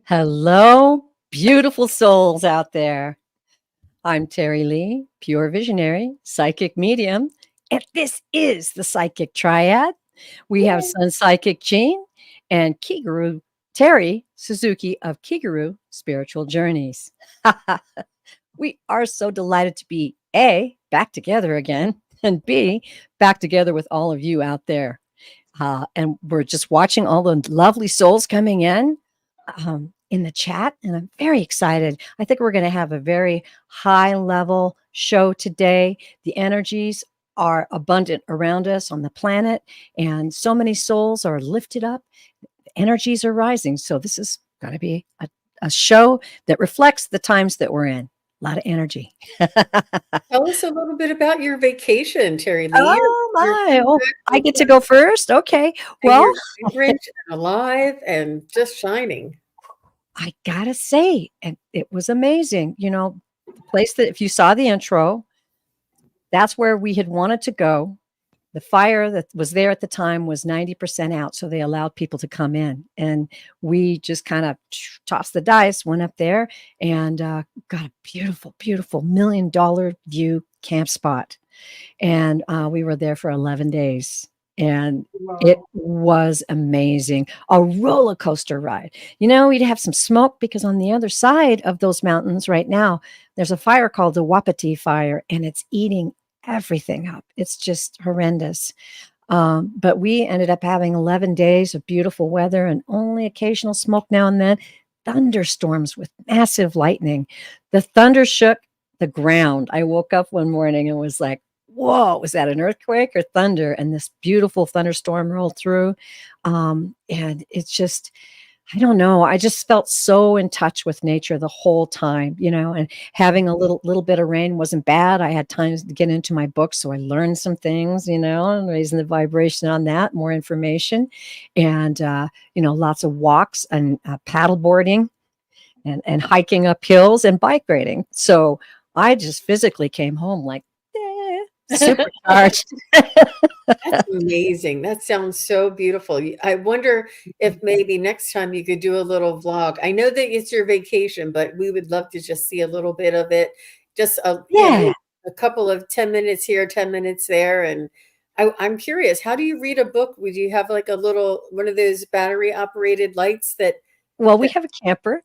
Hello, beautiful souls out there. I'm Terri Lee, pure visionary, psychic medium, and this is the Psychic Triad. We have Yay. SunPsychic Jean and Kigaru Terri Suzuki of Kigaru Spiritual Journeys. We are so delighted to be A, back together again, and B, back together with all of you out there. And we're just watching all the lovely souls coming in the chat, and I'm very excited. I think we're going to have a very high level show today. The energies are abundant around us on the planet, and so many souls are lifted up. The energies are rising. So, this is going to be a show that reflects the times that we're in. A lot of energy. Tell us a little bit about your vacation, Terri Lee. Oh You're my. coming Oh, back I with get to go first. Okay. and Well, you're vibrant and alive and just shining. I gotta say, and it was amazing. The place that if you saw the intro, that's where we had wanted to go. The fire that was there at the time was 90% out, so they allowed people to come in. And we just kind of tossed the dice, went up there, and got a beautiful, beautiful $1 million view camp spot. And we were there for 11 days. And it Wow. was amazing. A roller coaster ride. We'd have some smoke because on the other side of those mountains right now, there's a fire called the Wapiti fire, and it's eating everything up. It's just horrendous. But we ended up having 11 days of beautiful weather and only occasional smoke now and then. Thunderstorms with massive lightning. The thunder shook the ground. I woke up one morning and was like, whoa, was that an earthquake or thunder? And this beautiful thunderstorm rolled through. And it's just, I don't know. I just felt so in touch with nature the whole time, and having a little bit of rain wasn't bad. I had time to get into my book, so I learned some things, and raising the vibration on that, more information, and lots of walks and paddle boarding and hiking up hills and bike riding. So I just physically came home like supercharged. That's amazing. That sounds so beautiful. I wonder if maybe next time you could do a little vlog. I know that it's your vacation, but we would love to just see a little bit of it. Just Yeah. a couple of 10 minutes here, 10 minutes there. And I'm curious, how do you read a book? Would you have like a little one of those battery operated lights Well, we that have a camper.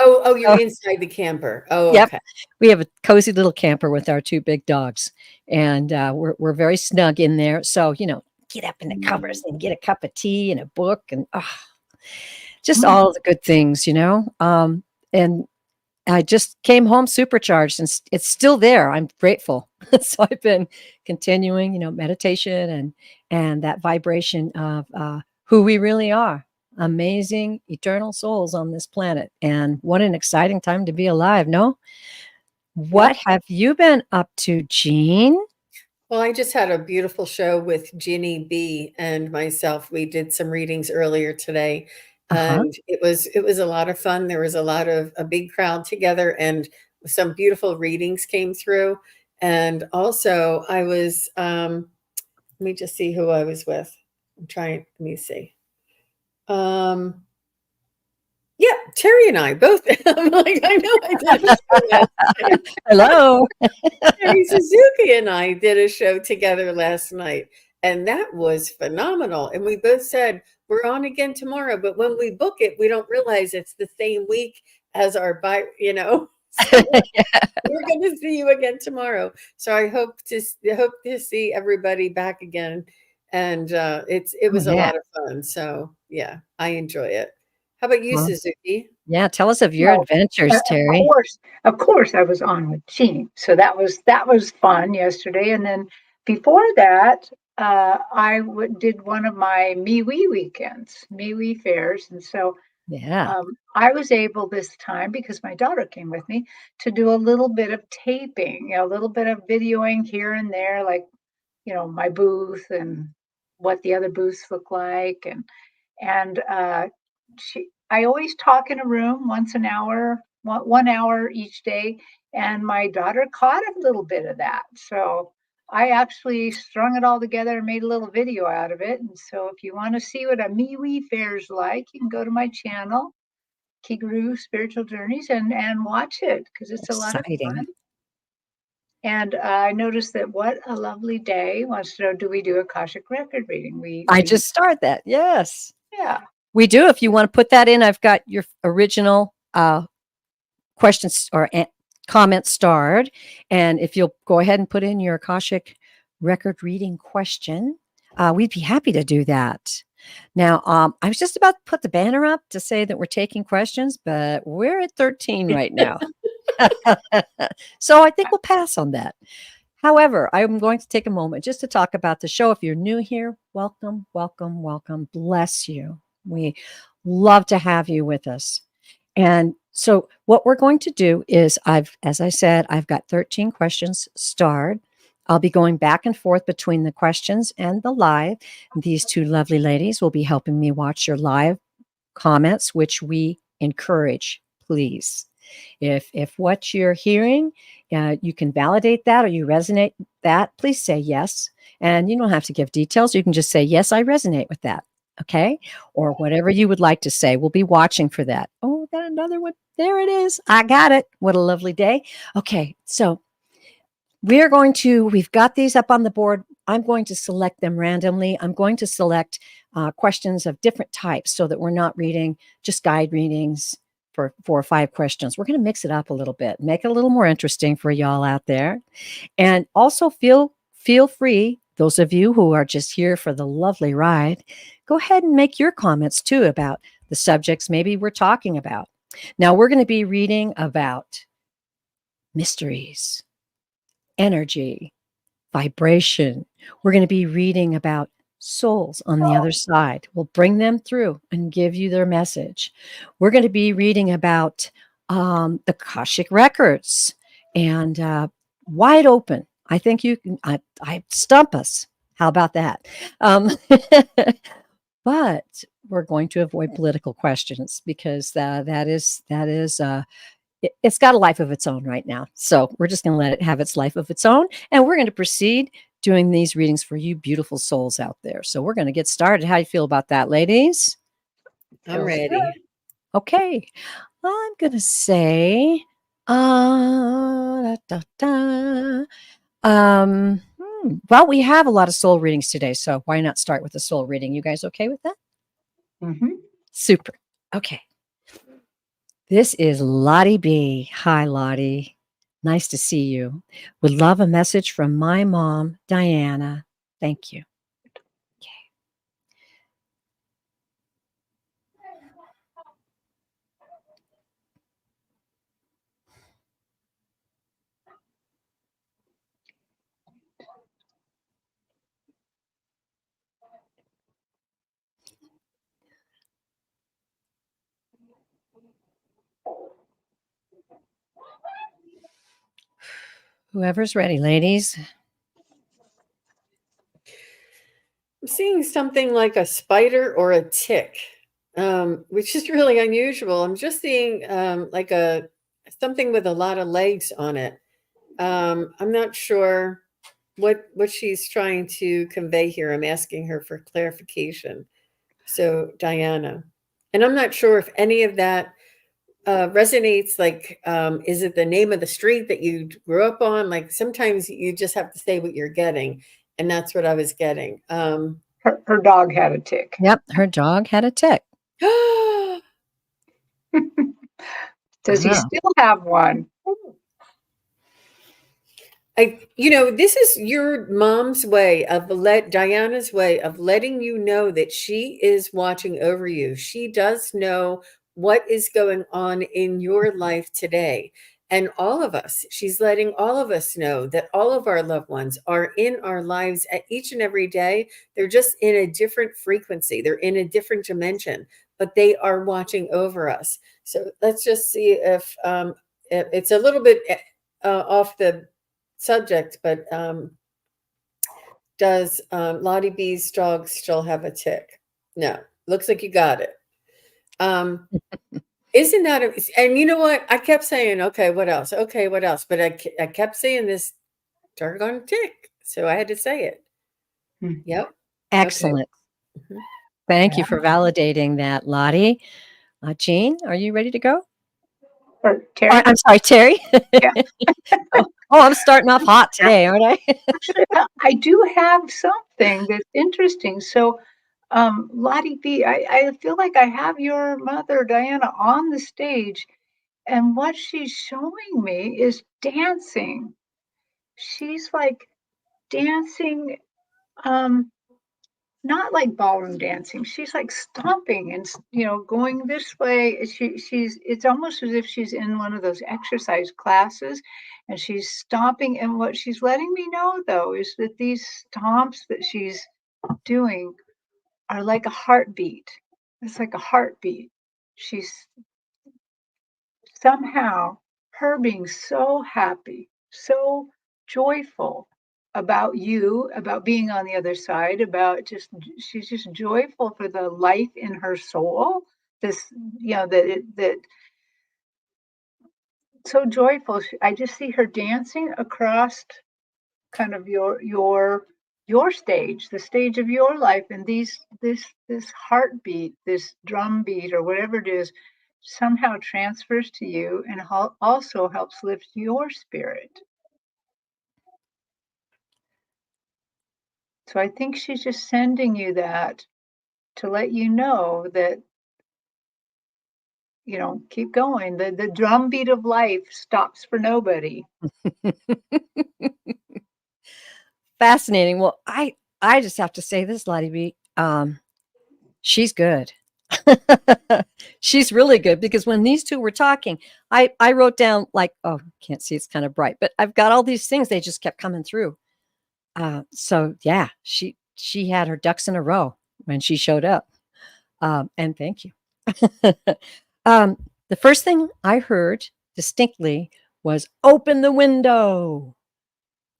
oh, you're So, inside the camper. Oh, yep. okay. We have a cozy little camper with our two big dogs, and we're very snug in there. So get up in the covers and get a cup of tea and a book, and just all the good things. And I just came home supercharged, and it's still there. I'm grateful. So I've been continuing, meditation and that vibration of who we really are. Amazing, eternal souls on this planet, and what an exciting time to be alive. No. What Yep. have you been up to, Jean? Well, I just had a beautiful show with Ginny B and myself. We did some readings earlier today, Uh-huh. and it was a lot of fun. There was a big crowd together, and some beautiful readings came through. And also, I was let me just see who I was with. I'm trying. Let me see. Um, yeah, Terry and I both. I'm like, I know I did a show last night. Hello. Terry Suzuki and I did a show together last night, and that was phenomenal. And we both said, we're on again tomorrow. But when we book it, we don't realize it's the same week as our. So we're going to see you again tomorrow. So I hope to see everybody back again. And it Oh, was a yeah. lot of fun. So yeah, I enjoy it. How about you, Well, Suzuki? yeah, tell us of your Well, adventures, of Terry. course, I was on with Jean, so that was fun yesterday. And then before that, did one of my MeWe weekends, MeWe fairs, and so Yeah. I was able this time because my daughter came with me to do a little bit of taping, a little bit of videoing here and there, like my booth and what the other booths look like, and I always talk in a room once an hour, 1 hour each day, and my daughter caught a little bit of that. So I actually strung it all together and made a little video out of it. And so if you want to see what a MeWe fair's like, you can go to my channel Kigaru Spiritual Journeys and watch it because it's a lot of Exciting. fun. And I noticed that What a Lovely Day wants to know, do we do Akashic record reading? I just started that. Yes. Yeah. We do. If you want to put that in, I've got your original questions or comments starred. And if you'll go ahead and put in your Akashic record reading question, we'd be happy to do that. Now, I was just about to put the banner up to say that we're taking questions, but we're at 13 right now. So I think we'll pass on that. However, I'm going to take a moment just to talk about the show. If you're new here, welcome, welcome, welcome. Bless you. We love to have you with us. And so what we're going to do is as I said, I've got 13 questions starred. I'll be going back and forth between the questions and the live. These two lovely ladies will be helping me watch your live comments, which we encourage, please. If what you're hearing, you can validate that or you resonate that, please say yes. And you don't have to give details. You can just say, yes, I resonate with that. Okay. Or whatever you would like to say. We'll be watching for that. Oh, got another one. There it is. I got it. What a lovely day. Okay. So we've got these up on the board. I'm going to select them randomly. I'm going to select questions of different types so that we're not reading just guide readings for 4 or 5 questions. We're going to mix it up a little bit, make it a little more interesting for y'all out there. And also feel free, those of you who are just here for the lovely ride, go ahead and make your comments too about the subjects maybe we're talking about. Now we're going to be reading about mysteries, energy, vibration. We're going to be reading about souls on the other side. We'll bring them through and give you their message. We're going to be reading about the Akashic records and wide open. I think you can I stump us. How about that? But we're going to avoid political questions because that is it's got a life of its own right now. So we're just going to let it have its life of its own. And we're going to proceed doing these readings for you beautiful souls out there. So we're going to get started. How do you feel about that, ladies? I'm ready. Okay. I'm going to say, well, we have a lot of soul readings today. So why not start with a soul reading? You guys okay with that? Mm-hmm. Super. Okay. This is Lottie B. Hi, Lottie. Nice to see you. Would love a message from my mom, Diana. Thank you. Okay. Whoever's ready, ladies. I'm seeing something like a spider or a tick, which is really unusual. I'm just seeing like something with a lot of legs on it. I'm not sure what she's trying to convey here. I'm asking her for clarification. So Diana, and I'm not sure if any of that resonates. Like, is it the name of the street that you grew up on? Like sometimes you just have to say what you're getting, and that's what I was getting. Her dog had a tick. Yep, her dog had a tick. Does he still have one? This is your mom's way of Diana's way of letting you know that she is watching over you. She does know what is going on in your life today. And all of us, she's letting all of us know that all of our loved ones are in our lives at each and every day. They're just in a different frequency. They're in a different dimension, but they are watching over us. So let's just see if it's a little bit off the subject, but does Lottie B's dog still have a tick? No. Looks like you got it. Isn't that and you know what? I kept saying, okay, what else? Okay, what else? But I kept saying this doggone tick. So I had to say it. Yep. Excellent. Okay. Thank you for validating that, Lottie. Jean, are you ready to go? Or Terri? I'm sorry, Terri. Yeah. oh, I'm starting off hot today, aren't I? Actually, I do have something that's interesting. So, Lottie B, I feel like I have your mother, Diana, on the stage, and what she's showing me is dancing. She's like dancing, um, not like ballroom dancing. She's like stomping and going this way. She's it's almost as if she's in one of those exercise classes, and she's stomping. And what she's letting me know though is that these stomps that she's doing are like a heartbeat. It's like a heartbeat. She's somehow, her being so happy, so joyful about you, about being on the other side, about just, she's just joyful for the life in her soul. This, that so joyful. I just see her dancing across kind of your stage, the stage of your life, and this heartbeat, this drum beat, or whatever it is, somehow transfers to you and also helps lift your spirit. So I think she's just sending you that to let you know that, keep going. The drum beat of life stops for nobody. Fascinating. Well, I just have to say this, Lottie B. She's good. She's really good, because when these two were talking, I wrote down, like, oh, can't see, it's kind of bright, but I've got all these things. They just kept coming through. So yeah, she had her ducks in a row when she showed up. And thank you. The first thing I heard distinctly was open the window.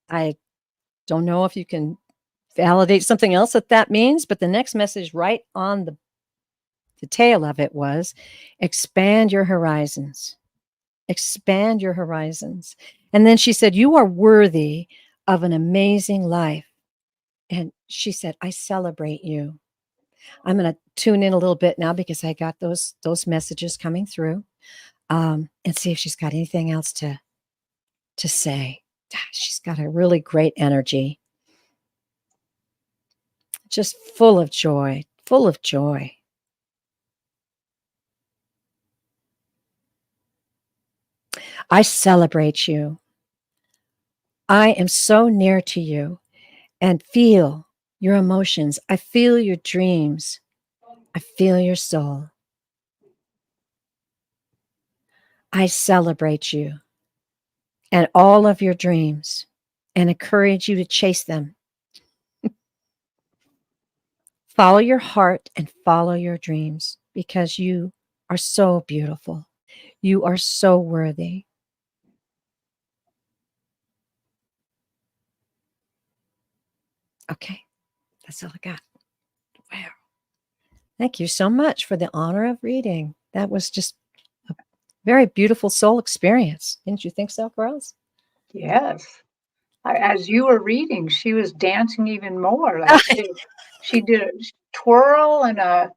I don't know if you can validate something else that means, but the next message right on the tail of it was expand your horizons. Expand your horizons. And then she said, you are worthy of an amazing life. And she said, I celebrate you. I'm going to tune in a little bit now, because I got those messages coming through, and see if she's got anything else to say. She's got a really great energy, just full of joy, full of joy. I celebrate you. I am so near to you and feel your emotions. I feel your dreams. I feel your soul. I celebrate you and all of your dreams and encourage you to chase them. Follow your heart and follow your dreams, because you are so beautiful. You are so worthy. Okay, that's all I got. Wow. Thank you so much for the honor of reading. That was just a very beautiful soul experience. Didn't you think so, girls? Yes. As you were reading, she was dancing even more. Like she did a twirl and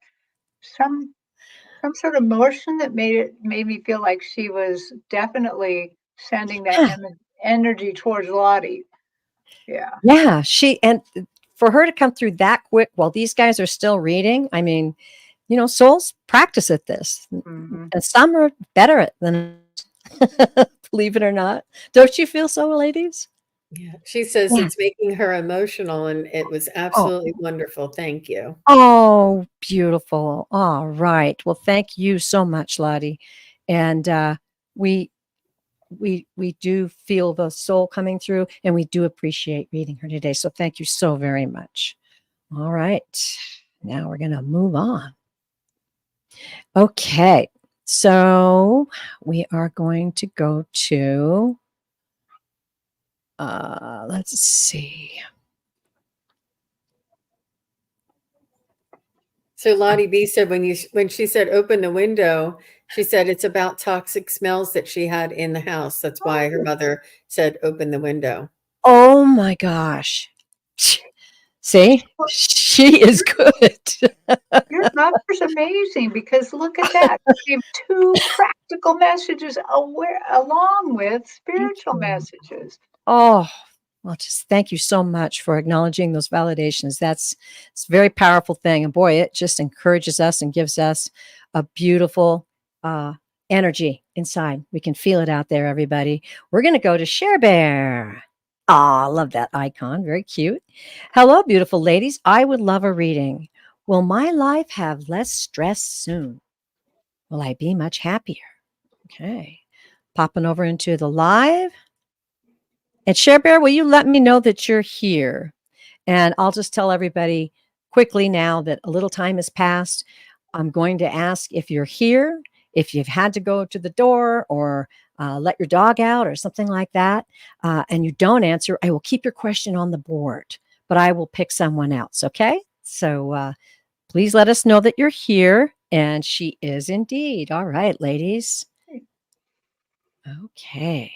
some sort of motion that made me feel like she was definitely sending that energy towards Lottie. Yeah. Yeah, and for her to come through that quick while these guys are still reading, I mean, souls practice at this. Mm-hmm. And some are better than believe it or not. Don't you feel so, ladies? Yeah. She says it's making her emotional, and it was absolutely wonderful. Thank you. Oh, beautiful. All right. Well, thank you so much, Lottie. And we do feel the soul coming through, and we do appreciate reading her today. So thank you so very much. All right. Now we're going to move on. Okay. So we are going to go to, let's see. So Lottie B said when she said open the window, she said it's about toxic smells that she had in the house. That's why her mother said open the window. Oh my gosh. See, she is good. Your daughter's amazing because look at that. You have two practical messages along with spiritual messages. Oh, well, just thank you so much for acknowledging those validations. It's a very powerful thing. And boy, it just encourages us and gives us a beautiful energy inside. We can feel it out there, everybody. We're going to go to Share Bear. Ah, I love that icon. Very cute. Hello, beautiful ladies. I would love a reading. Will my life have less stress soon? Will I be much happier? Okay. Popping over into the live. And Share Bear, will you let me know that you're here? And I'll just tell everybody quickly now that a little time has passed. I'm going to ask if you're here, if you've had to go to the door or let your dog out or something like that, and you don't answer, I will keep your question on the board, but I will pick someone else. Okay. So please let us know that you're here. And she is indeed. All right, ladies. Okay.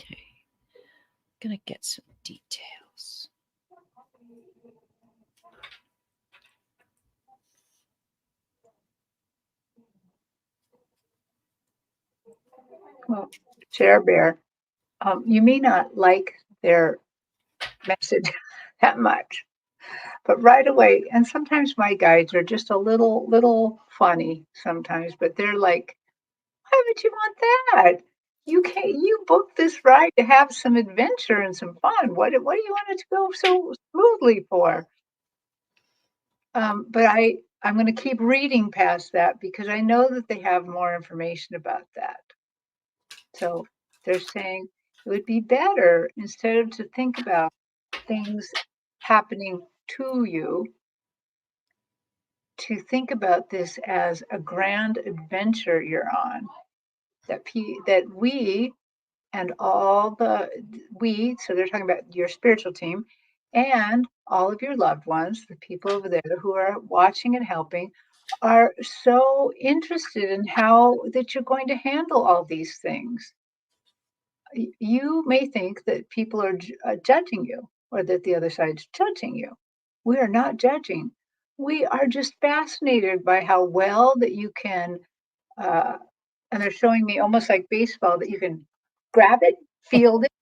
Okay. Gonna get some details. Well, Share Bear, you may not like their message that much, but right away, and sometimes my guides are just a little funny sometimes, but they're like, why would you want that? You booked this ride to have some adventure and some fun. What do you want it to go so smoothly for? But I'm going to keep reading past that because I know that they have more information about that. So they're saying it would be better instead of to think about things happening to you, to think about this as a grand adventure you're on. That we and all so they're talking about your spiritual team and all of your loved ones, the people over there who are watching and helping, are so interested in how that you're going to handle all these things. You may think that people are judging you or that the other side's judging you. We are not judging. We are just fascinated by how well that you can, uh, and they're showing me almost like baseball, that you can grab it, field it,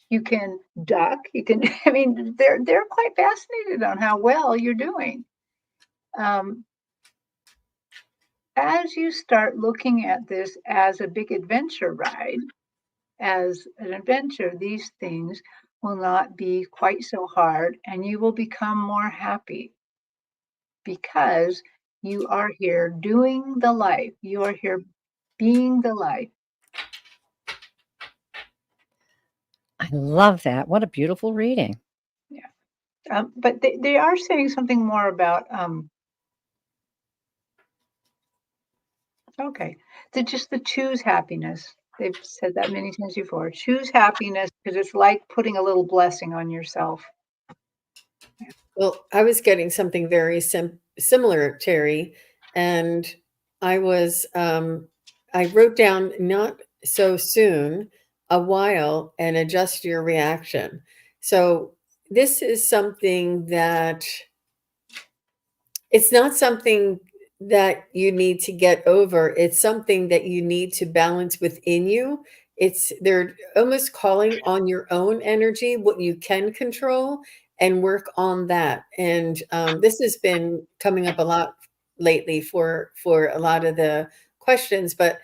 you can duck, you can, I mean, they're quite fascinated on how well you're doing. As you start looking at this as a big adventure ride, as an adventure, these things will not be quite so hard and you will become more happy because you are here doing the life. You are here being the life. I love that. What a beautiful reading. Yeah. But they are saying something more about, okay, just the choose happiness. They've said that many times before. Choose happiness because it's like putting a little blessing on yourself. Well, I was getting something very similar, Terry, and I was I wrote down not so soon, a while, and adjust your reaction. So this is something that it's not something that you need to get over. It's something that you need to balance within you. They're almost calling on your own energy, what you can control, and work on that. And this has been coming up a lot lately for a lot of the questions, but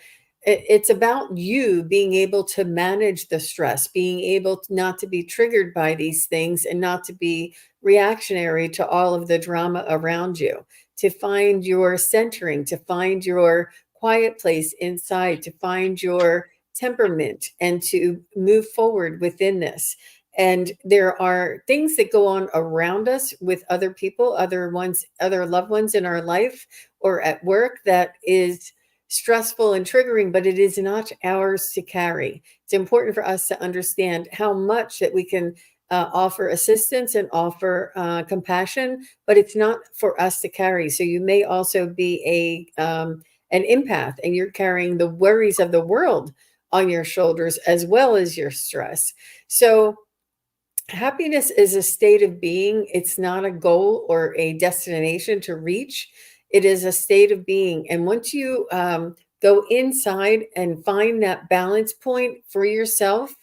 it's about you being able to manage the stress, being able not to be triggered by these things and not to be reactionary to all of the drama around you, to find your centering, to find your quiet place inside, to find your temperament, and to move forward within this. And there are things that go on around us with other people, other loved ones in our life or at work that is stressful and triggering, but it is not ours to carry. It's important for us to understand how much that we can offer assistance and offer compassion, but it's not for us to carry. So you may also be an empath, and you're carrying the worries of the world on your shoulders as well as your stress. So happiness is a state of being. It's not a goal or a destination to reach. It is a state of being. And once you go inside and find that balance point for yourself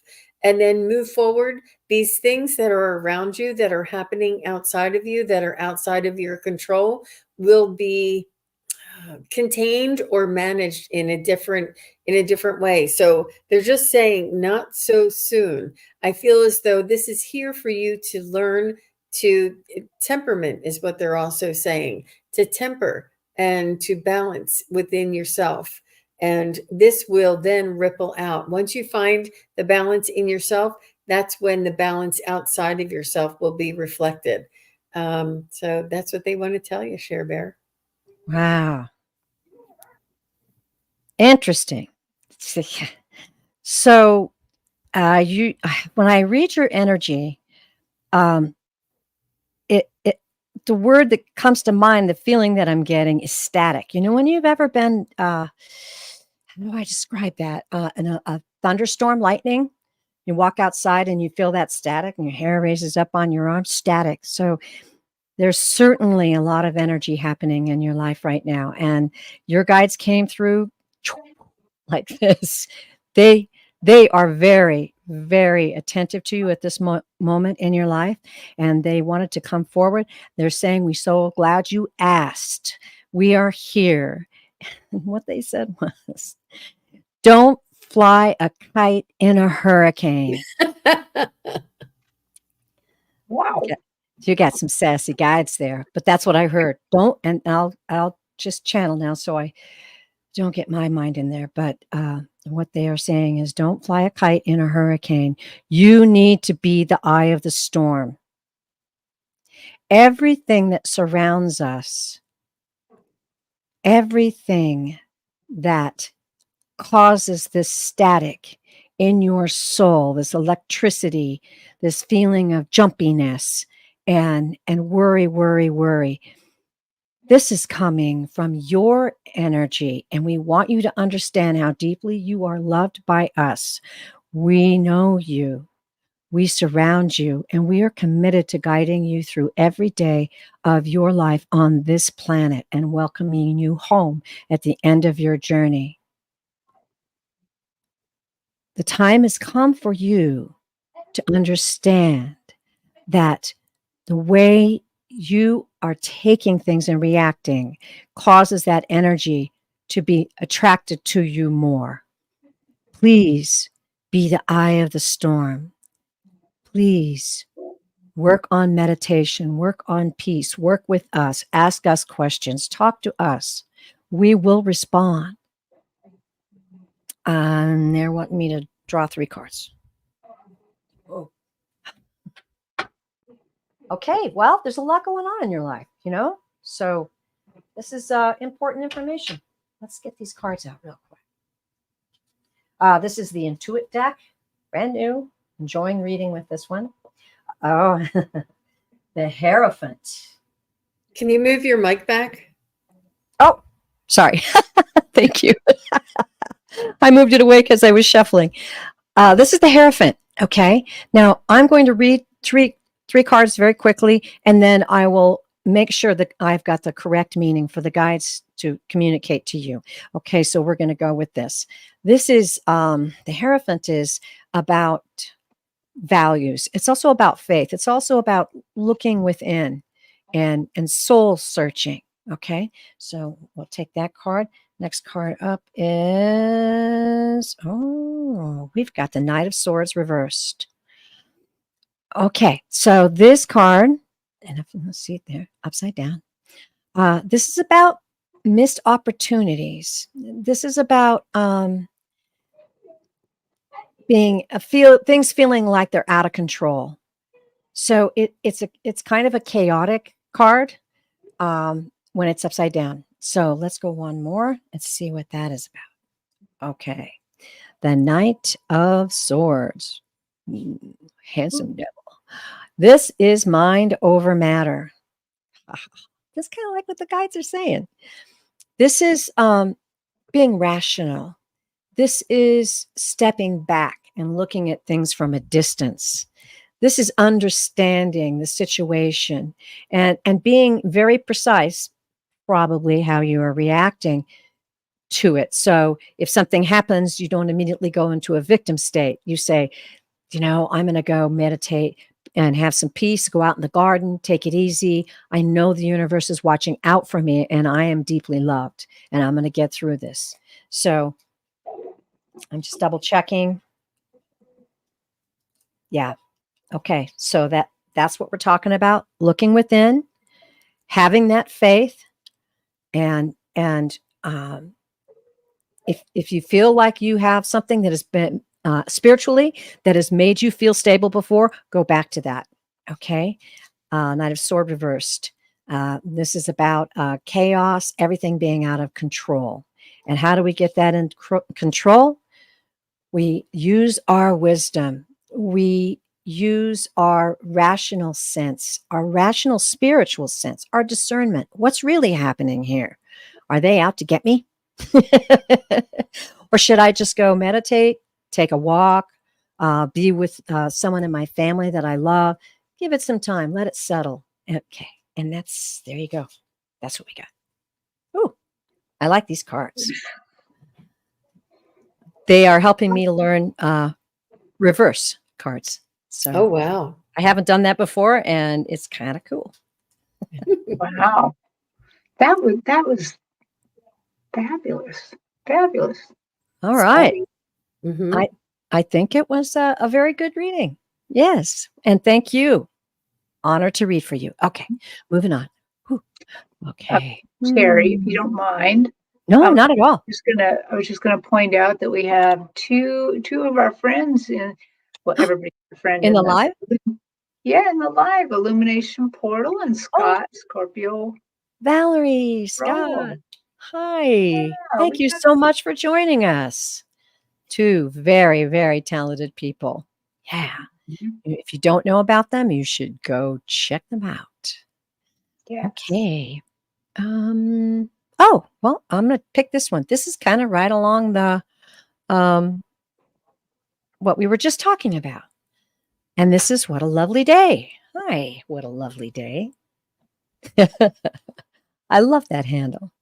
and then move forward, these things that are around you, that are happening outside of you, that are outside of your control, will be contained or managed in a different way. So they're just saying not so soon. I feel as though this is here for you to learn to temperament, is what they're also saying, to temper and to balance within yourself. And this will then ripple out. Once you find the balance in yourself, that's when the balance outside of yourself will be reflected. So that's what they want to tell you, Share Bear. Wow. Interesting. So, you, when I read your energy, it the word that comes to mind, the feeling that I'm getting is static. You know, when you've ever been, how do I describe that? In a thunderstorm, lightning, you walk outside and you feel that static, and your hair raises up on your arm. Static. So there's certainly a lot of energy happening in your life right now, and your guides came through like this. They are very, very attentive to you at this moment in your life, and they wanted to come forward. They're saying, "We're so glad you asked. We are here." And what they said was, "Don't fly a kite in a hurricane." Wow. You got some sassy guides there, but that's what I heard. Don't, and I'll just channel now so I don't get my mind in there. But what they are saying is, don't fly a kite in a hurricane. You need to be the eye of the storm. Everything that surrounds us, everything that causes this static in your soul, this electricity, this feeling of jumpiness and worry. This is coming from your energy, and we want you to understand how deeply you are loved by us. We know you. We surround you, and we are committed to guiding you through every day of your life on this planet and welcoming you home at the end of your journey. The time has come for you to understand that the way you are taking things and reacting causes that energy to be attracted to you more. Please be the eye of the storm. Please work on meditation, work on peace, work with us, ask us questions, talk to us. We will respond. And they're wanting me to draw 3 cards. Oh. Okay, well, there's a lot going on in your life, you know? So this is important information. Let's get these cards out real quick. This is the Intuit deck, brand new. Enjoying reading with this one. Oh, the Hierophant. Can you move your mic back? Oh, sorry. Thank you. I moved it away because I was shuffling. This is the Hierophant. Okay. Now I'm going to read three cards very quickly, and then I will make sure that I've got the correct meaning for the guides to communicate to you. Okay. So we're going to go with this. This is the Hierophant is about values. It's also about faith. It's also about looking within and soul searching. Okay. So we'll take that card. Next card up is, we've got the Knight of Swords reversed. Okay, so this card, and if you see it there, upside down, this is about missed opportunities. This is about things feeling like they're out of control. So it's kind of a chaotic card when it's upside down. So let's go one more and see what that is about. Okay. The Knight of Swords. Handsome devil. This is mind over matter. That's kind of like what the guides are saying. This is being rational. This is stepping back and looking at things from a distance. This is understanding the situation and being very precise, probably how you are reacting to it. So if something happens, you don't immediately go into a victim state. You say, I'm going to go meditate and have some peace, go out in the garden, take it easy. I know the universe is watching out for me and I am deeply loved and I'm going to get through this. So I'm just double checking. Yeah. Okay. So that's what we're talking about. Looking within, having that faith, and if you feel like you have something that has been spiritually that has made you feel stable before, go back to that. Okay. Knight of Sword reversed. This is about chaos, everything being out of control. And how do we get that in control? We use our wisdom. We use our rational sense, our rational spiritual sense, our discernment. What's really happening here? Are they out to get me? Or should I just go meditate, take a walk, be with someone in my family that I love? Give it some time, let it settle. Okay. And there you go. That's what we got. Oh, I like these cards. They are helping me to learn reverse cards. So, Oh, wow. I haven't done that before, and it's kind of cool. Wow. That was fabulous. Fabulous. All right. Mm-hmm. I think it was a very good reading. Yes. And thank you. Honor to read for you. Okay. Moving on. Whew. Okay. Terri, if you don't mind. No, not at all. I was just gonna point out that we have two of our friends everybody's a friend In the live? Yeah, in the live Illumination Portal and Scott, Scorpio. Valerie, Scott. Roll. Hi. Yeah, Thank you so much for joining us. Two very, very talented people. Yeah. Mhm. If you don't know about them, you should go check them out. Yeah. Okay. Oh, well, I'm going to pick this one. This is kind of right along the what we were just talking about. And this is What a Lovely Day. Hi, what a lovely day. I love that handle.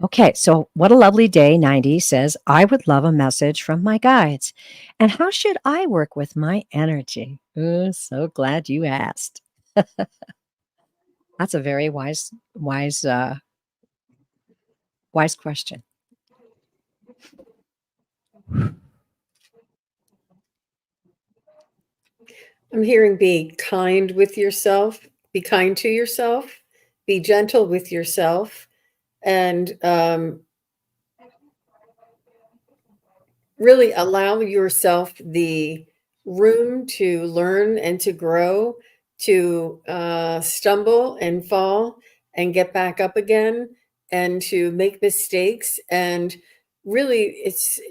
Okay, so What a Lovely Day 90 says, I would love a message from my guides. And how should I work with my energy? Oh, so glad you asked. That's a very wise question. I'm hearing be kind with yourself, be kind to yourself, be gentle with yourself, and really allow yourself the room to learn and to grow, to stumble and fall and get back up again, and to make mistakes. And really, it's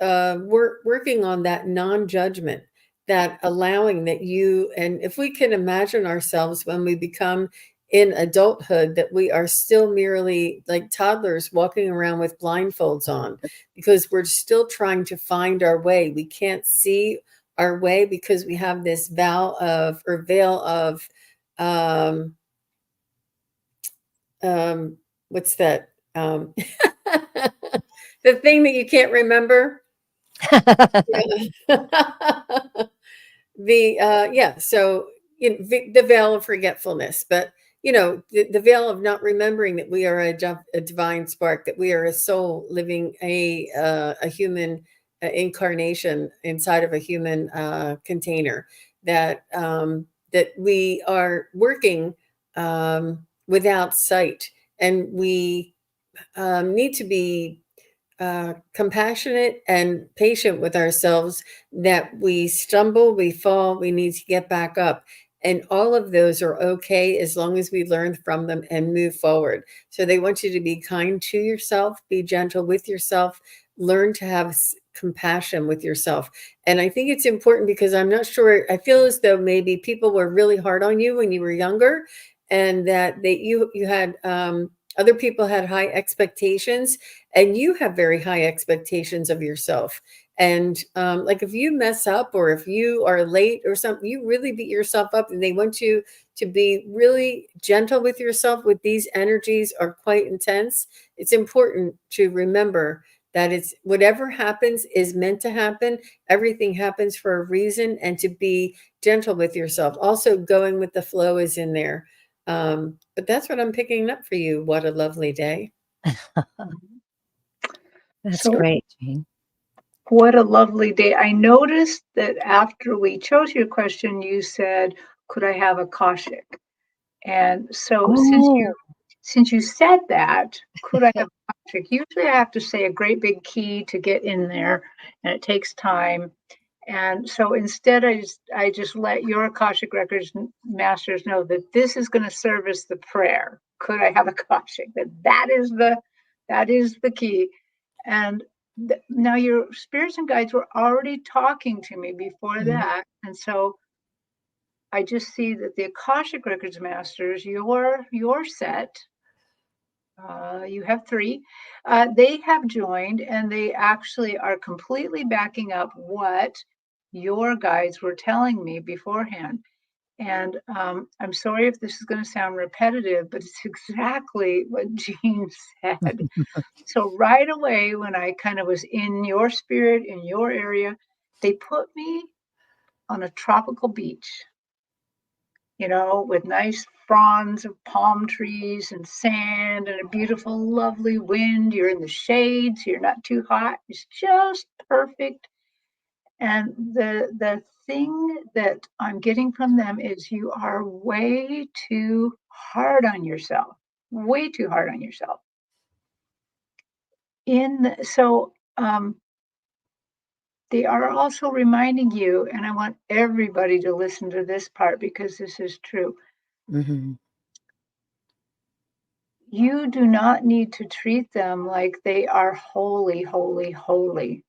working on that non-judgment, that allowing that and if we can imagine ourselves when we become in adulthood, that we are still merely like toddlers walking around with blindfolds on, because we're still trying to find our way. We can't see our way because we have this veil of what's that? The thing that you can't remember. So the veil of forgetfulness, but the veil of not remembering that we are a divine spark, that we are a soul living a human incarnation inside of a human container, that we are working without sight, and we need to be compassionate and patient with ourselves, that we stumble, we fall, we need to get back up. And all of those are okay as long as we learn from them and move forward. So they want you to be kind to yourself, be gentle with yourself, learn to have compassion with yourself. And I think it's important because I'm not sure, I feel as though maybe people were really hard on you when you were younger, and that you had Other people had high expectations, and you have very high expectations of yourself. And like if you mess up or if you are late or something, you really beat yourself up, and they want you to be really gentle with yourself. With these energies are quite intense. It's important to remember that it's whatever happens is meant to happen. Everything happens for a reason, and to be gentle with yourself. Also, going with the flow is in there. But that's what I'm picking up for you. What a lovely day. That's So great, Jane. what a lovely day. I noticed that after we chose your question, you said, could I have Akashic? And so Oh, since you said that, could I have Akashic? Usually I have to say a great big key to get in there, and it takes time. And so instead, I just let your Akashic Records masters know that this is going to serve as the prayer. Could I have Akashic? That is the key. And now your spirits and guides were already talking to me before mhm. that, and so I just see that the Akashic Records masters, your set, you have three. They have joined, and they actually are completely backing up what your guides were telling me beforehand. And I'm sorry if this is going to sound repetitive, but it's exactly what Jean said. So right away, when I kind of was in your spirit, in your area, they put me on a tropical beach, with nice fronds of palm trees and sand and a beautiful, lovely wind. You're in the shade, so you're not too hot. It's just perfect. And the thing that I'm getting from them is you are way too hard on yourself. Way too hard on yourself. They are also reminding you, and I want everybody to listen to this part because this is true. Mhm. You do not need to treat them like they are holy, holy, holy,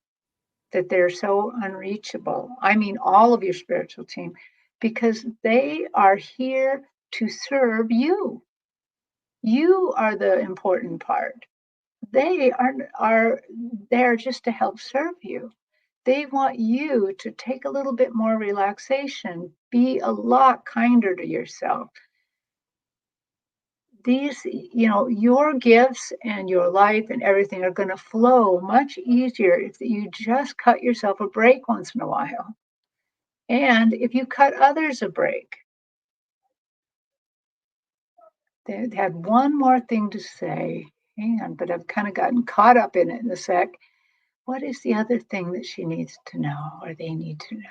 that they're so unreachable. I mean, all of your spiritual team, because they are here to serve you. You are the important part. They are there just to help serve you. They want you to take a little bit more relaxation, be a lot kinder to yourself. Your gifts and your life and everything are going to flow much easier if you just cut yourself a break once in a while. And if you cut others a break. They had one more thing to say. Hang on, but I've kind of gotten caught up in it in a sec. What is the other thing that she needs to know or they need to know?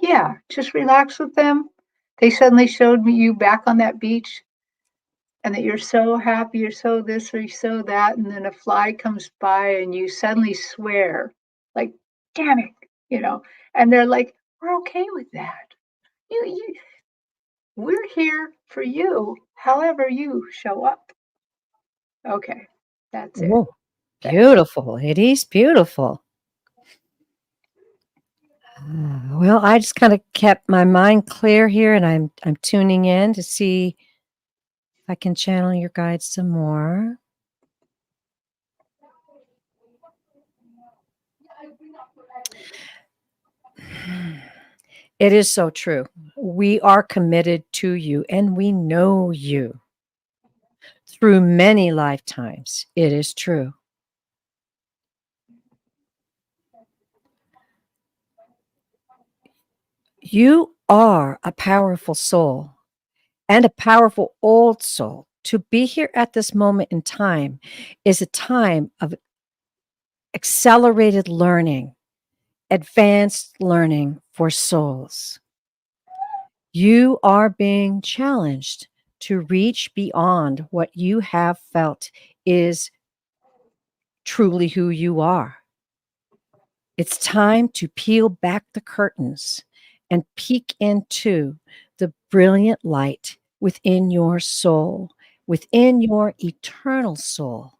Yeah, just relax with them. They suddenly showed me you back on that beach and that you're so happy, you're so this or you're so that, and then a fly comes by and you suddenly swear, like, damn it, and they're like, we're okay with that. You we're here for you, however you show up. Okay, that's it. Oh, beautiful. It is beautiful. Well, I just kind of kept my mind clear here, and I'm tuning in to see if I can channel your guides some more. It is so true. We are committed to you, and we know you through many lifetimes. It is true. You are a powerful soul and a powerful old soul. To be here at this moment in time is a time of accelerated learning, advanced learning for souls. You are being challenged to reach beyond what you have felt is truly who you are. It's time to peel back the curtains and peek into the brilliant light within your soul, within your eternal soul.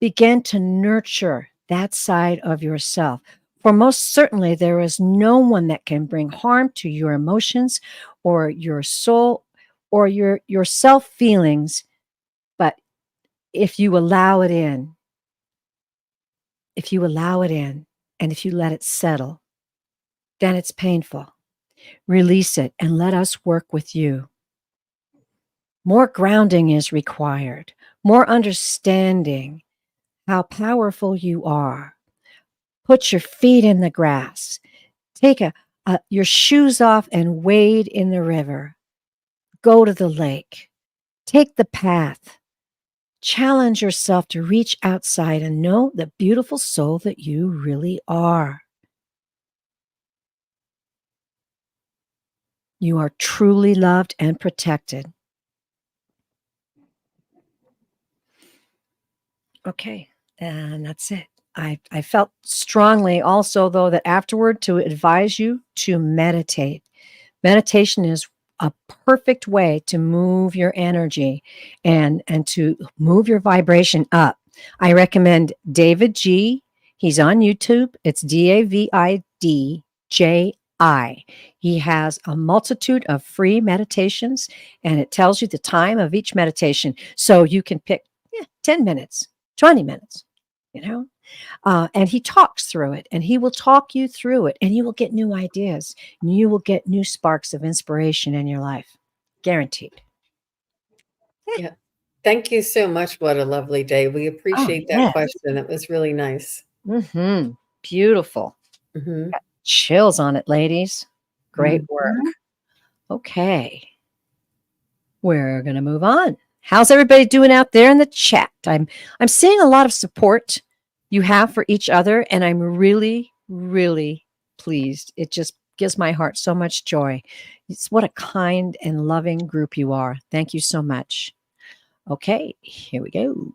Begin to nurture that side of yourself. For most certainly, there is no one that can bring harm to your emotions or your soul or your self feelings. But if you allow it in, if you allow it in, and if you let it settle, then it's painful. Release it and let us work with you. More grounding is required, more understanding how powerful you are. Put your feet in the grass. Take your shoes off and wade in the river. Go to the lake. Take the path. Challenge yourself to reach outside and know the beautiful soul that you really are. You are truly loved and protected. Okay, and that's it. I felt strongly also, though, that afterward to advise you to meditate. Meditation is a perfect way to move your energy and to move your vibration up. I recommend David G. He's on YouTube. It's DAVIDJI. He has a multitude of free meditations, and it tells you the time of each meditation. So you can pick 10 minutes, 20 minutes, you know, and he talks through it, and he will talk you through it, and you will get new ideas, and you will get new sparks of inspiration in your life. Guaranteed. Yeah. Thank you so much. What a lovely day. We Oh, appreciate that yes. question. That was really nice. Beautiful. Hmm. Got chills on it, ladies. Great work. Mhm. Okay. We're going to move on. How's everybody doing out there in the chat? I'm seeing a lot of support you have for each other, and I'm really, really pleased. It just gives my heart so much joy. It's what a kind and loving group you are. Thank you so much. Okay, here we go.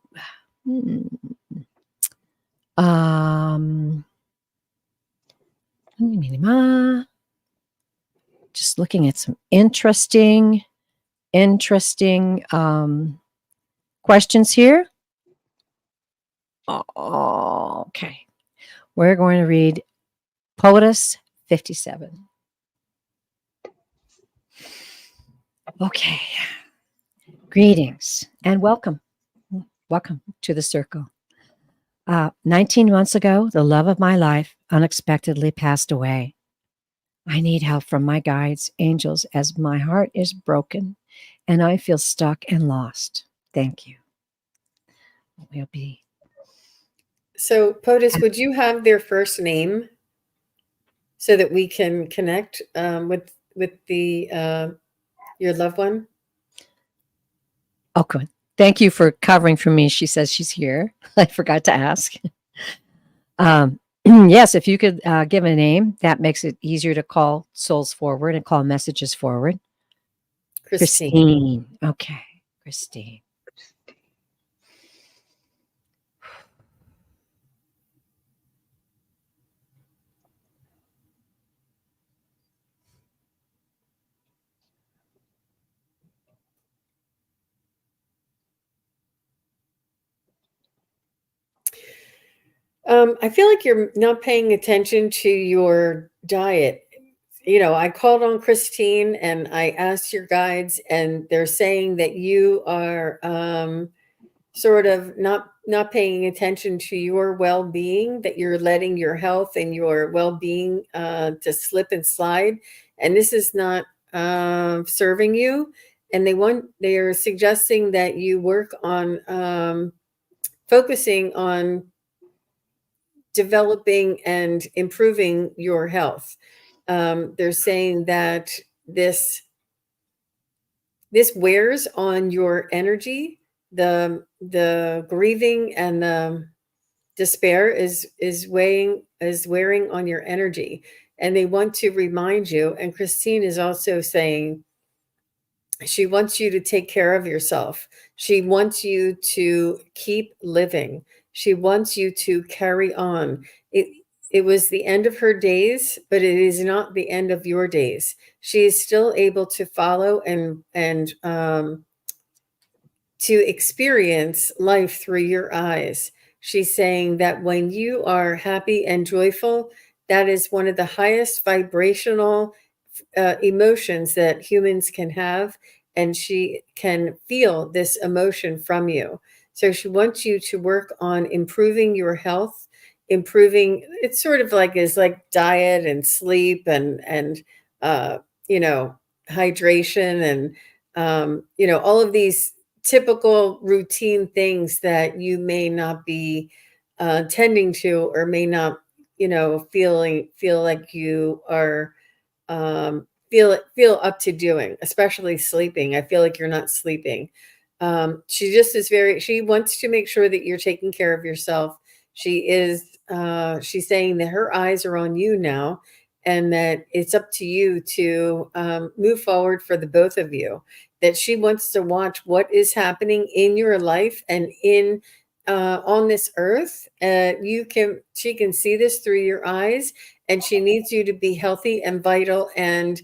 Just looking at some interesting questions here. Oh, okay. We're going to read POTUS 57. Okay. Greetings and welcome. Welcome to the circle. 19 months ago, the love of my life unexpectedly passed away. I need help from my guides, angels, as my heart is broken and I feel stuck and lost. Thank you. We'll be. So, POTUS, would you have their first name so that we can connect with the your loved one? Oh, good. Thank you for covering for me. She says she's here. I forgot to ask. Yes, if you could give a name, that makes it easier to call souls forward and call messages forward. Christine. Okay, Christine. I feel like you're not paying attention to your diet. You know, I called on Christine and I asked your guides, and they're saying that you are sort of not paying attention to your well-being, that you're letting your health and your well-being to slip and slide, and this is not serving you. And they are suggesting that you work on focusing on developing and improving your health. They're saying that this wears on your energy. The grieving and the despair is wearing on your energy, and they want to remind you. And Christine is also saying she wants you to take care of yourself. She wants you to keep living. She wants you to carry on. It was the end of her days, but it is not the end of your days. She is still able to follow and to experience life through your eyes. She's saying that when you are happy and joyful, that is one of the highest vibrational emotions that humans can have, and she can feel this emotion from you. So she wants you to work on improving your health, improving. It's sort of like is like diet and sleep and uh, you know, hydration and you know, all of these typical routine things that you may not be tending to, or may not, you know, feel like you are feel up to doing, especially sleeping. I feel like you're not sleeping. She just is very, she wants to make sure that you're taking care of yourself. She is she's saying that her eyes are on you now, and that it's up to you to move forward for the both of you. That she wants to watch what is happening in your life and in on this earth. She can see this through your eyes, and she needs you to be healthy and vital. And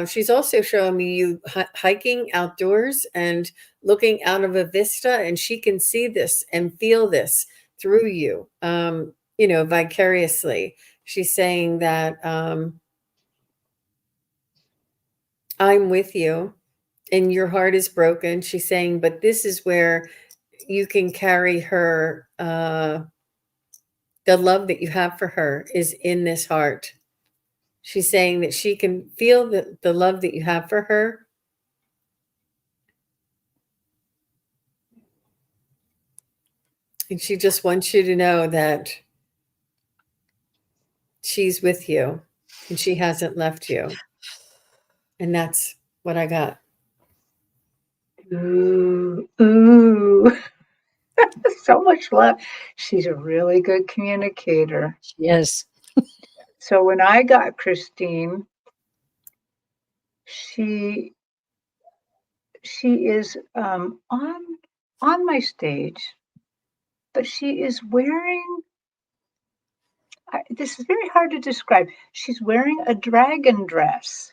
she's also showing me you hiking outdoors and looking out of a vista, and she can see this and feel this through you, you know, vicariously. She's saying that I'm with you and your heart is broken. She's saying, but this is where you can carry her. The love that you have for her is in this heart. She's saying that she can feel the love that you have for her. And she just wants you to know that she's with you and she hasn't left you. And that's what I got. Ooh, ooh. So much love. She's a really good communicator. Yes. So when I got Christine, she is on my stage, but she is wearing. This is very hard to describe. She's wearing a dragon dress.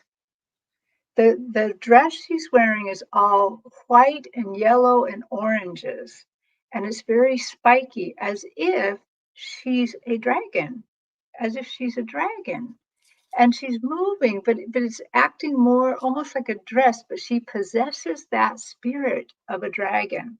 The dress she's wearing is all white and yellow and oranges, and it's very spiky, as if she's a dragon, as if she's a dragon. And she's moving, but it's acting more almost like a dress, but she possesses that spirit of a dragon.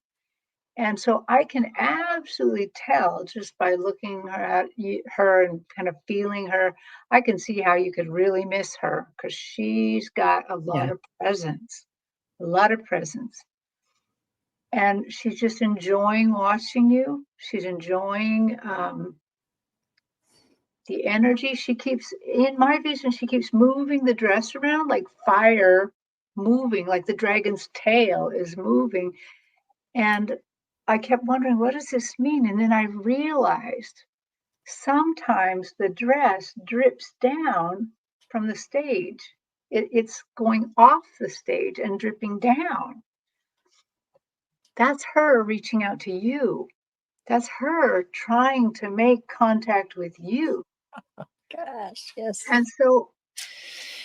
And so I can absolutely tell just by looking at her and kind of feeling her, I can see how you could really miss her because she's got a lot Yeah. of presence, a lot of presence. And she's just enjoying watching you. She's enjoying the energy. She keeps, in my vision, she keeps moving the dress around like fire moving, like the dragon's tail is moving. And I kept wondering, what does this mean? And then I realized sometimes the dress drips down from the stage. It's going off the stage and dripping down. That's her reaching out to you. That's her trying to make contact with you. Gosh, yes. And so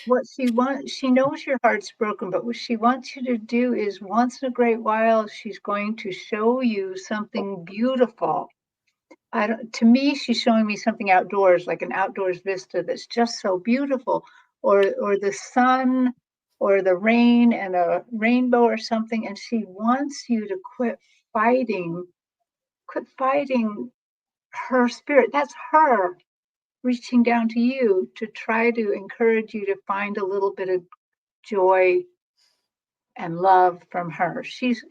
what she wants, she knows your heart's broken, but what she wants you to do is once in a great while, she's going to show you something beautiful. To me, she's showing me something outdoors, like an outdoors vista that's just so beautiful, or the sun or the rain and a rainbow or something. And she wants you to quit fighting her spirit. That's her reaching down to you to try to encourage you to find a little bit of joy and love from her. She's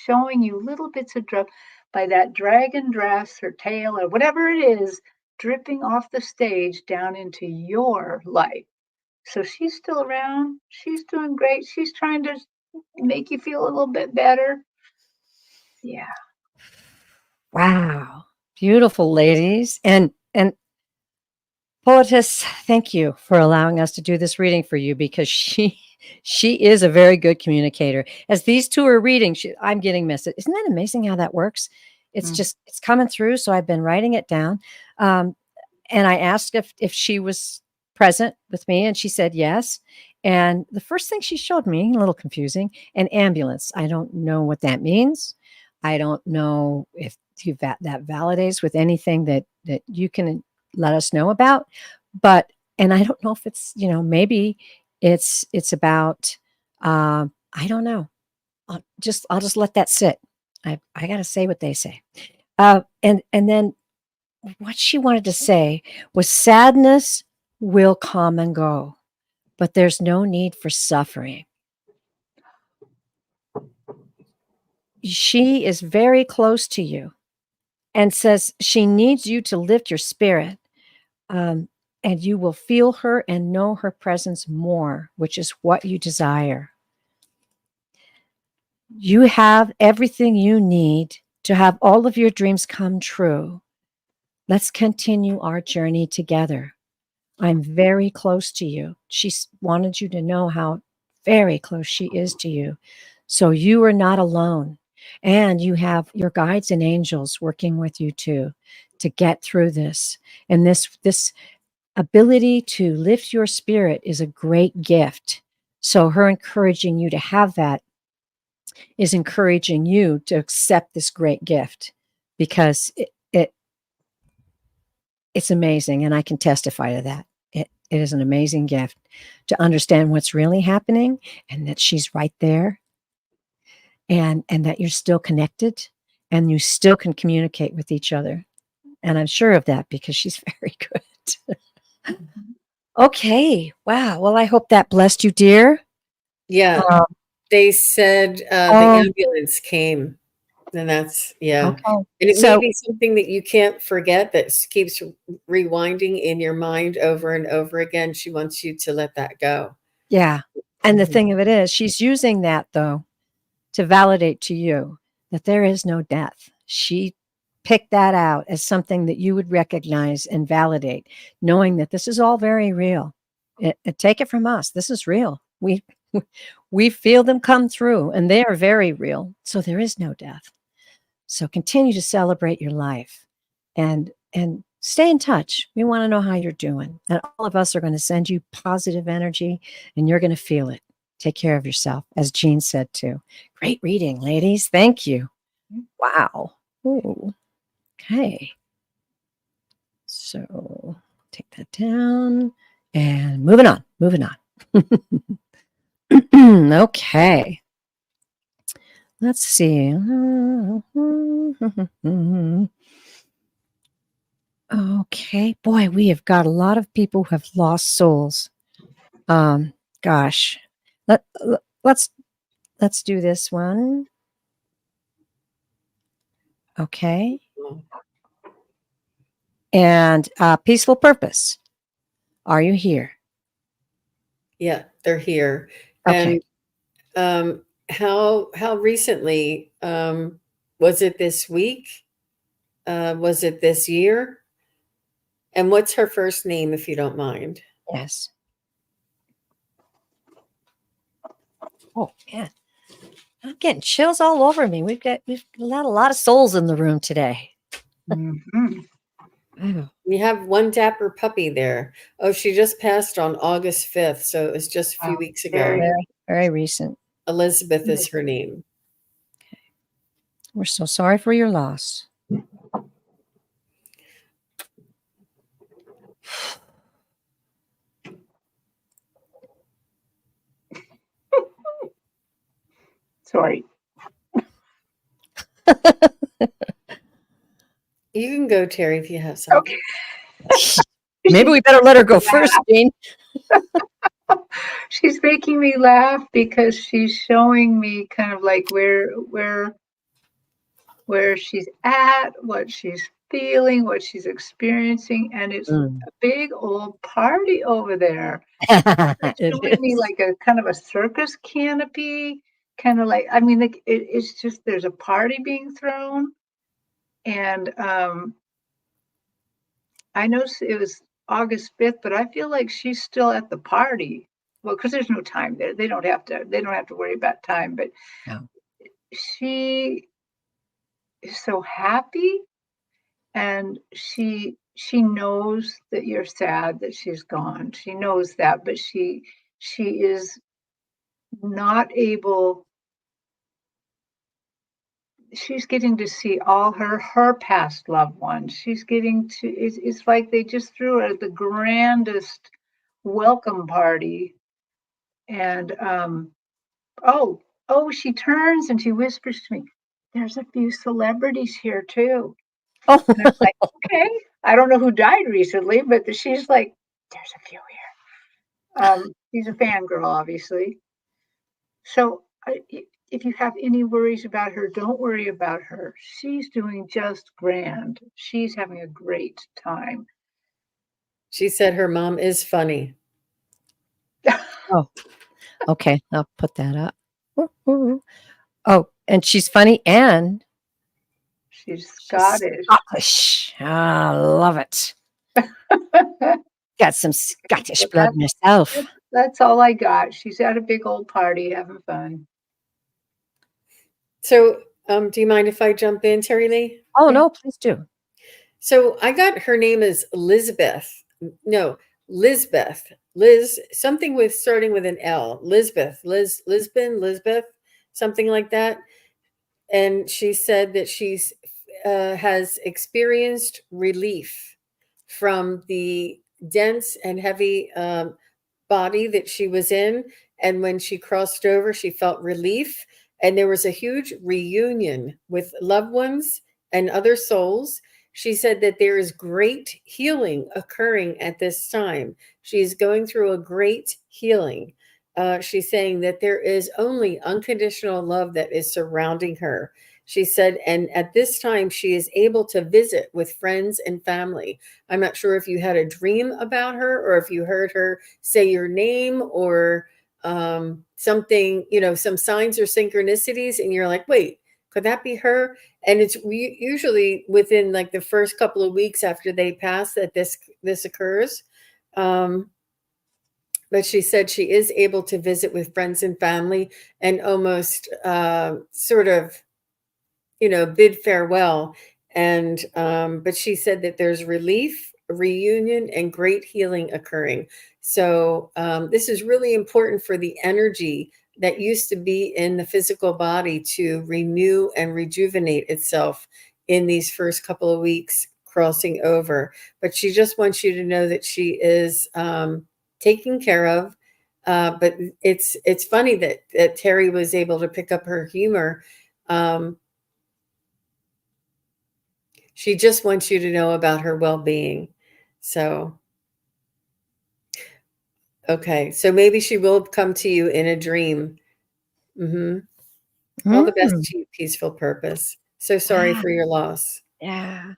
showing you little bits of by that dragon dress or tail or whatever it is dripping off the stage down into your life. So she's still around. She's doing great. She's trying to make you feel a little bit better. Yeah. Wow. Beautiful ladies. And poetess, thank you for allowing us to do this reading for you, because she is a very good communicator. As these two are reading, I'm getting message. Isn't that amazing how that works? It's just, it's coming through. So I've been writing it down. And I asked if she was present with me, and she said yes. And the first thing she showed me, a little confusing, an ambulance. I don't know what that means. I don't know if that validates with anything that you can let us know about, but and I don't know if it's, maybe it's about I don't know. I'll just let that sit. I got to say what they say. And then what she wanted to say was sadness will come and go, but there's no need for suffering. She is very close to you and says she needs you to lift your spirit, and you will feel her and know her presence more, which is what you desire. You have everything you need to have all of your dreams come true. Let's continue our journey together. I'm very close to you. She wanted you to know how very close she is to you. So you are not alone. And you have your guides and angels working with you too to get through this. And this ability to lift your spirit is a great gift. So her encouraging you to have that is encouraging you to accept this great gift, because it's amazing, and I can testify to that. It is an amazing gift to understand what's really happening, and that she's right there, and that you're still connected, and you still can communicate with each other. And I'm sure of that because she's very good. Okay. Wow. Well, I hope that blessed you, dear. Yeah. They said the ambulance came. And that's, yeah. Okay. And it may be something that you can't forget that keeps rewinding in your mind over and over again. She wants you to let that go. Yeah. And the thing of it is, she's using that, though, to validate to you that there is no death. She picked that out as something that you would recognize and validate, knowing that this is all very real. Take it from us. This is real. We feel them come through, and they are very real. So there is no death. So continue to celebrate your life, and stay in touch. We want to know how you're doing. And all of us are going to send you positive energy, and you're going to feel it. Take care of yourself, as Jean said too. Great reading, ladies. Thank you. Wow. Ooh. Okay. So take that down and moving on. Okay. Let's see. Okay. Boy, we have got a lot of people who have lost souls. Gosh. Let's do this one. Okay. And peaceful purpose. Are you here? Yeah, they're here. Okay. And how recently, was it this week? Was it this year? And what's her first name, if you don't mind? Yes. Oh man, I'm getting chills all over me. We've got a lot of souls in the room today. Mm-hmm. Wow. You have one dapper puppy there. Oh, she just passed on August 5th, so it was just a few weeks ago. Very, very recent. Elizabeth is her name. Okay. We're so sorry for your loss. Sorry. You can go, Terri, if you have something. Okay. Maybe we better let her go first, Jean. She's making me laugh because she's showing me kind of like where she's at, what she's feeling, what she's experiencing, and it's a big old party over there. It's showing me like a kind of a circus canopy, kind of like, I mean, like it's just there's a party being thrown, and I know it was August 5th, but I feel like she's still at the party. Well, because there's no time there. They don't have to worry about time, but No. she is so happy, and she knows that you're sad that she's gone. She knows that, but she is not able, she's getting to see all her past loved ones. She's getting to, it's like they just threw her the grandest welcome party. And oh, she turns and she whispers to me, "There's a few celebrities here too." Oh, And I'm like, okay. I don't know who died recently, but she's like, "There's a few here." She's a fangirl, obviously. So if you have any worries about her, don't worry about her. She's doing just grand. She's having a great time. She said her mom is funny. oh, okay. I'll put that up. Ooh, ooh. Oh, and she's funny and She's she's Scottish. Scottish. Ah, I love it. Got some Scottish So blood in herself. that's all I got. She's at a big old party having fun. So, do you mind if I jump in, Terri Lee? Oh, Yeah. no, please do. So I got her name is Elizabeth. No, Lisbeth. Liz, something with starting with an L. Lisbeth. Lisbeth, something like that. And she said that she's has experienced relief from the dense and heavy body that she was in. And when she crossed over, she felt relief. And there was a huge reunion with loved ones and other souls. She said that there is great healing occurring at this time. She's going through a great healing. She's saying that there is only unconditional love that is surrounding her. She said, and at this time, she is able to visit with friends and family. I'm not sure if you had a dream about her or if you heard her say your name or something, some signs or synchronicities, and you're like, wait, could that be her? And it's usually within like the first couple of weeks after they pass that this occurs. But she said she is able to visit with friends and family and almost sort of bid farewell. And but she said that there's relief, reunion, and great healing occurring. So this is really important for the energy that used to be in the physical body to renew and rejuvenate itself in these first couple of weeks crossing over. But she just wants you to know that she is taken care of. But it's funny that Terri was able to pick up her humor. She just wants you to know about her well-being. So, okay. So maybe she will come to you in a dream. All the best to you, peaceful purpose. So sorry Wow. for your loss. Yeah.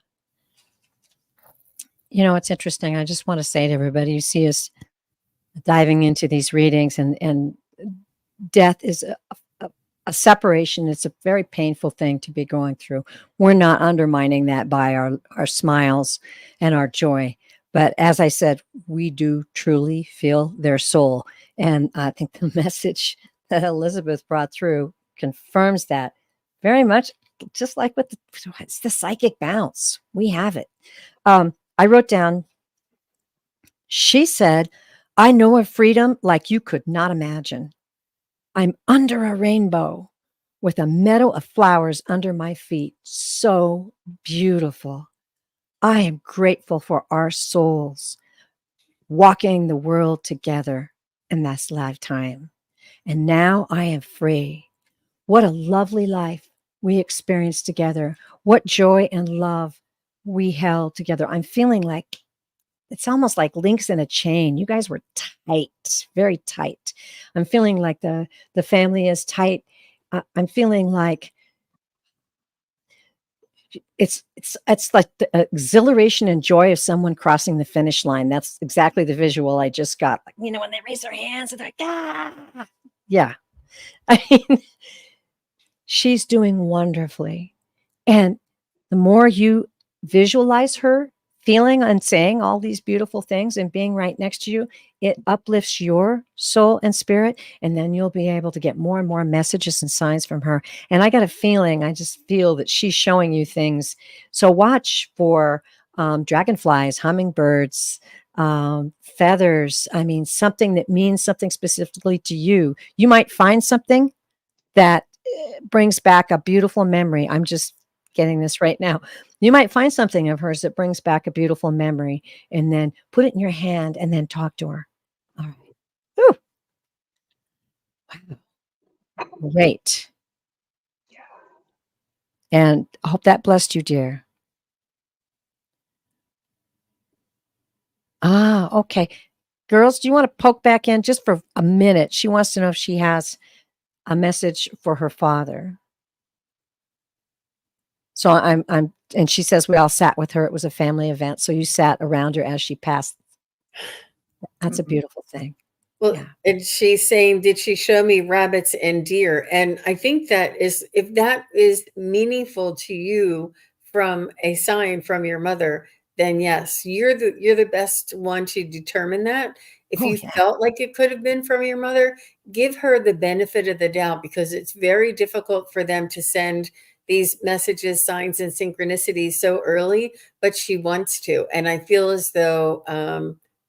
It's interesting. I just want to say to everybody, you see us diving into these readings, and death is a separation. It's a very painful thing to be going through. We're not undermining that by our smiles and our joy. But as I said, we do truly feel their soul. And I think the message that Elizabeth brought through confirms that very much, just like with it's the psychic bounce. We have it. I wrote down, she said, "I know a freedom like you could not imagine. I'm under a rainbow with a meadow of flowers under my feet. So beautiful. I am grateful for our souls walking the world together in this lifetime. And now I am free. What a lovely life we experienced together. What joy and love we held together. I'm feeling like it's almost like links in a chain. You guys were tight, very tight. I'm feeling like the family is tight. I'm feeling like it's like the exhilaration and joy of someone crossing the finish line. That's exactly the visual I just got. Like, when they raise their hands and they're like, ah, yeah. I mean, she's doing wonderfully. And the more you visualize her feeling and saying all these beautiful things and being right next to you, it uplifts your soul and spirit. And then you'll be able to get more and more messages and signs from her. And I got a feeling, I just feel that she's showing you things. So watch for dragonflies, hummingbirds, feathers. I mean, something that means something specifically to you. You might find something that brings back a beautiful memory. I'm just getting this right now. You might find something of hers that brings back a beautiful memory, and then put it in your hand and then talk to her. All right. Ooh, wow. Great. And I hope that blessed you, dear. Ah, okay. Girls, do you want to poke back in just for a minute? She wants to know if she has a message for her father. So and she says we all sat with her. It was a family event. So you sat around her as she passed. That's a beautiful thing. Well, Yeah. and she's saying, did she show me rabbits and deer? And I think that is, if that is meaningful to you from a sign from your mother, then yes, you're the best one to determine that. If Oh, you yeah. felt like it could have been from your mother, give her the benefit of the doubt, because it's very difficult for them to send these messages, signs, and synchronicities so early, but she wants to. And I feel as though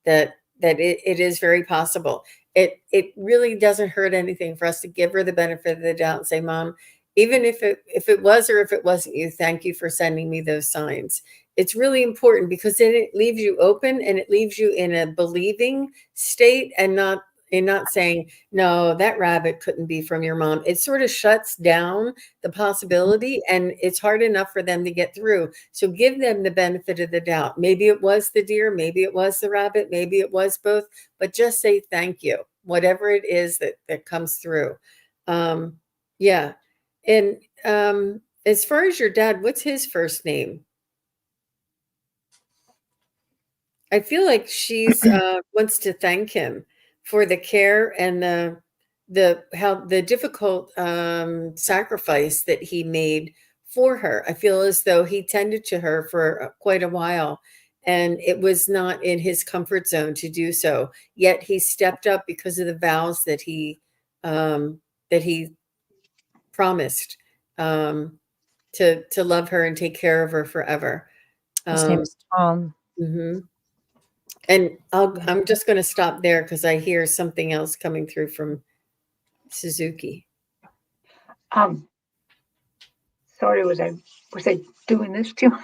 that it is very possible. It really doesn't hurt anything for us to give her the benefit of the doubt and say, Mom, even if it was or if it wasn't you, thank you for sending me those signs. It's really important, because then it leaves you open and it leaves you in a believing state, and not saying, no, that rabbit couldn't be from your mom. It sort of shuts down the possibility, and it's hard enough for them to get through. So give them the benefit of the doubt. Maybe it was the deer, maybe it was the rabbit, maybe it was both, but just say thank you, whatever it is that comes through. Yeah. And as far as your dad, what's his first name? I feel like she's wants to thank him for the care and the difficult sacrifice that he made for her. I feel as though he tended to her for quite a while, and it was not in his comfort zone to do so. Yet he stepped up because of the vows that he promised, to love her and take care of her forever. His name Um, is Tom. mhm. And I'm just going to stop there because I hear something else coming through from Suzuki. Um, sorry, was I doing this too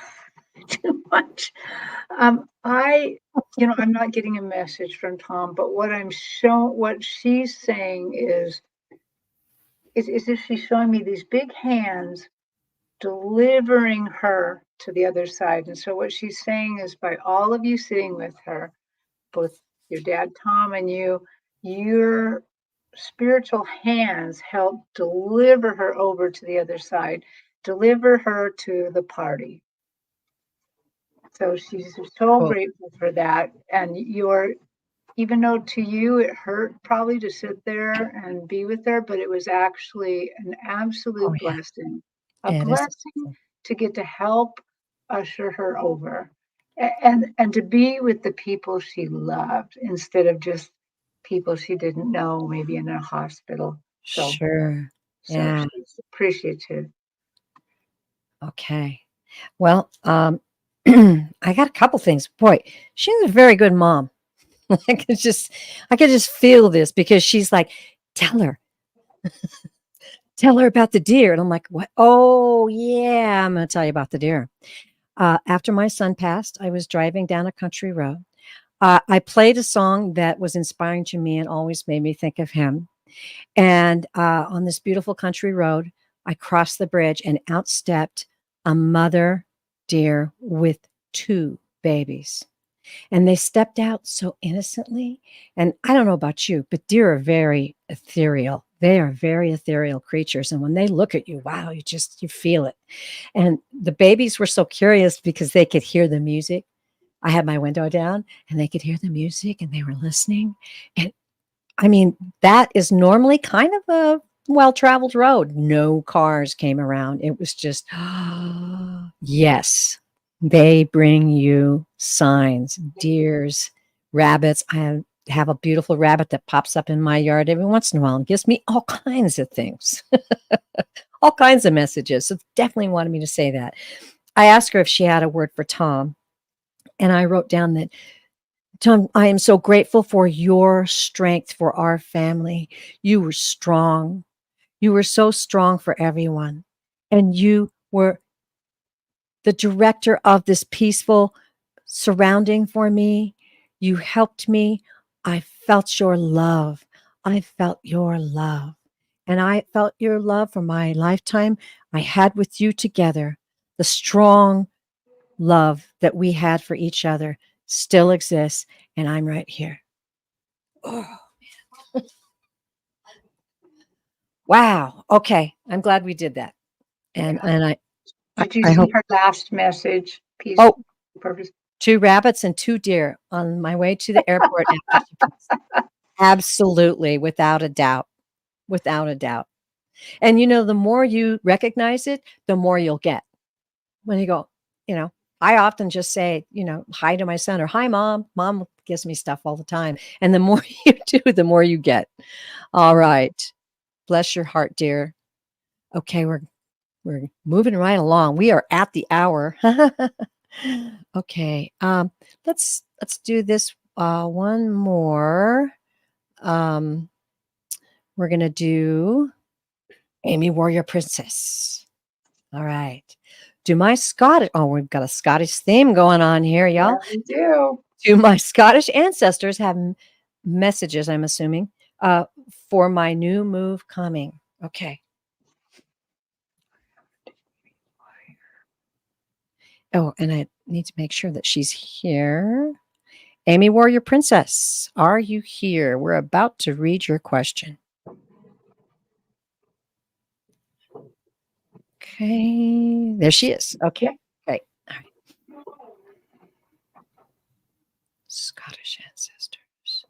too much? I'm not getting a message from Tom, but what she's saying is if she's showing me these big hands delivering her to the other side. And so what she's saying is, by all of you sitting with her, both your dad, Tom, and your spiritual hands help deliver her over to the other side, deliver her to the party. So she's so Cool. grateful for that. And even though to you it hurt probably to sit there and be with her, but it was actually an Oh, absolute yeah. blessing, a It is. blessing to get to help usher her over, and to be with the people she loved instead of just people she didn't know, maybe in a hospital. Sure. So Yeah. she's appreciative. Okay. Well, I got a couple things. Boy, she's a very good mom. I I could just feel this because she's like, tell her, tell her about the deer. And I'm like, what? Oh, yeah, I'm going to tell you about the deer. After my son passed, I was driving down a country road. I played a song that was inspiring to me and always made me think of him. And on this beautiful country road, I crossed the bridge and outstepped a mother deer with two babies. And they stepped out so innocently. And I don't know about you, but deer are very ethereal. They are very ethereal creatures. And when they look at you, wow, you feel it. And the babies were so curious because they could hear the music. I had my window down and they could hear the music and they were listening. And I mean, that is normally kind of a well-traveled road. No cars came around. It was just, yes, they bring you signs, deers, rabbits. I have a beautiful rabbit that pops up in my yard every once in a while and gives me all kinds of things, all kinds of messages. So definitely wanted me to say that. I asked her if she had a word for Tom, and I wrote down that Tom, I am so grateful for your strength for our family. You were strong. You were so strong for everyone. And you were the director of this peaceful surrounding for me. You helped me. I felt your love. I felt your love. And I felt your love for my lifetime I had with you together. The strong love that we had for each other still exists. And I'm right here. Oh, wow. Okay. I'm glad we did that. And Yeah. and Did you I see hope. her last message? Peace, Oh, purpose. 2 rabbits and 2 deer on my way to the airport after she passed. Absolutely, without a doubt, without a doubt. And, the more you recognize it, the more you'll get. When you go, I often just say, hi to my son or hi, mom. Mom gives me stuff all the time. And the more you do, the more you get. All right. Bless your heart, dear. Okay, we're moving right along. We are at the hour. Okay. Let's do this one more. Um, we're gonna do Amy Warrior Princess. All right. Do my Scottish we've got a Scottish theme going on here, Yeah, y'all. we do. Do my Scottish ancestors have messages, I'm assuming, for my new move coming? Okay. Oh, and I need to make sure that she's here. Amy Warrior Princess, are you here? We're about to read your question. Okay, there she is. Okay, great. All right. Scottish ancestors.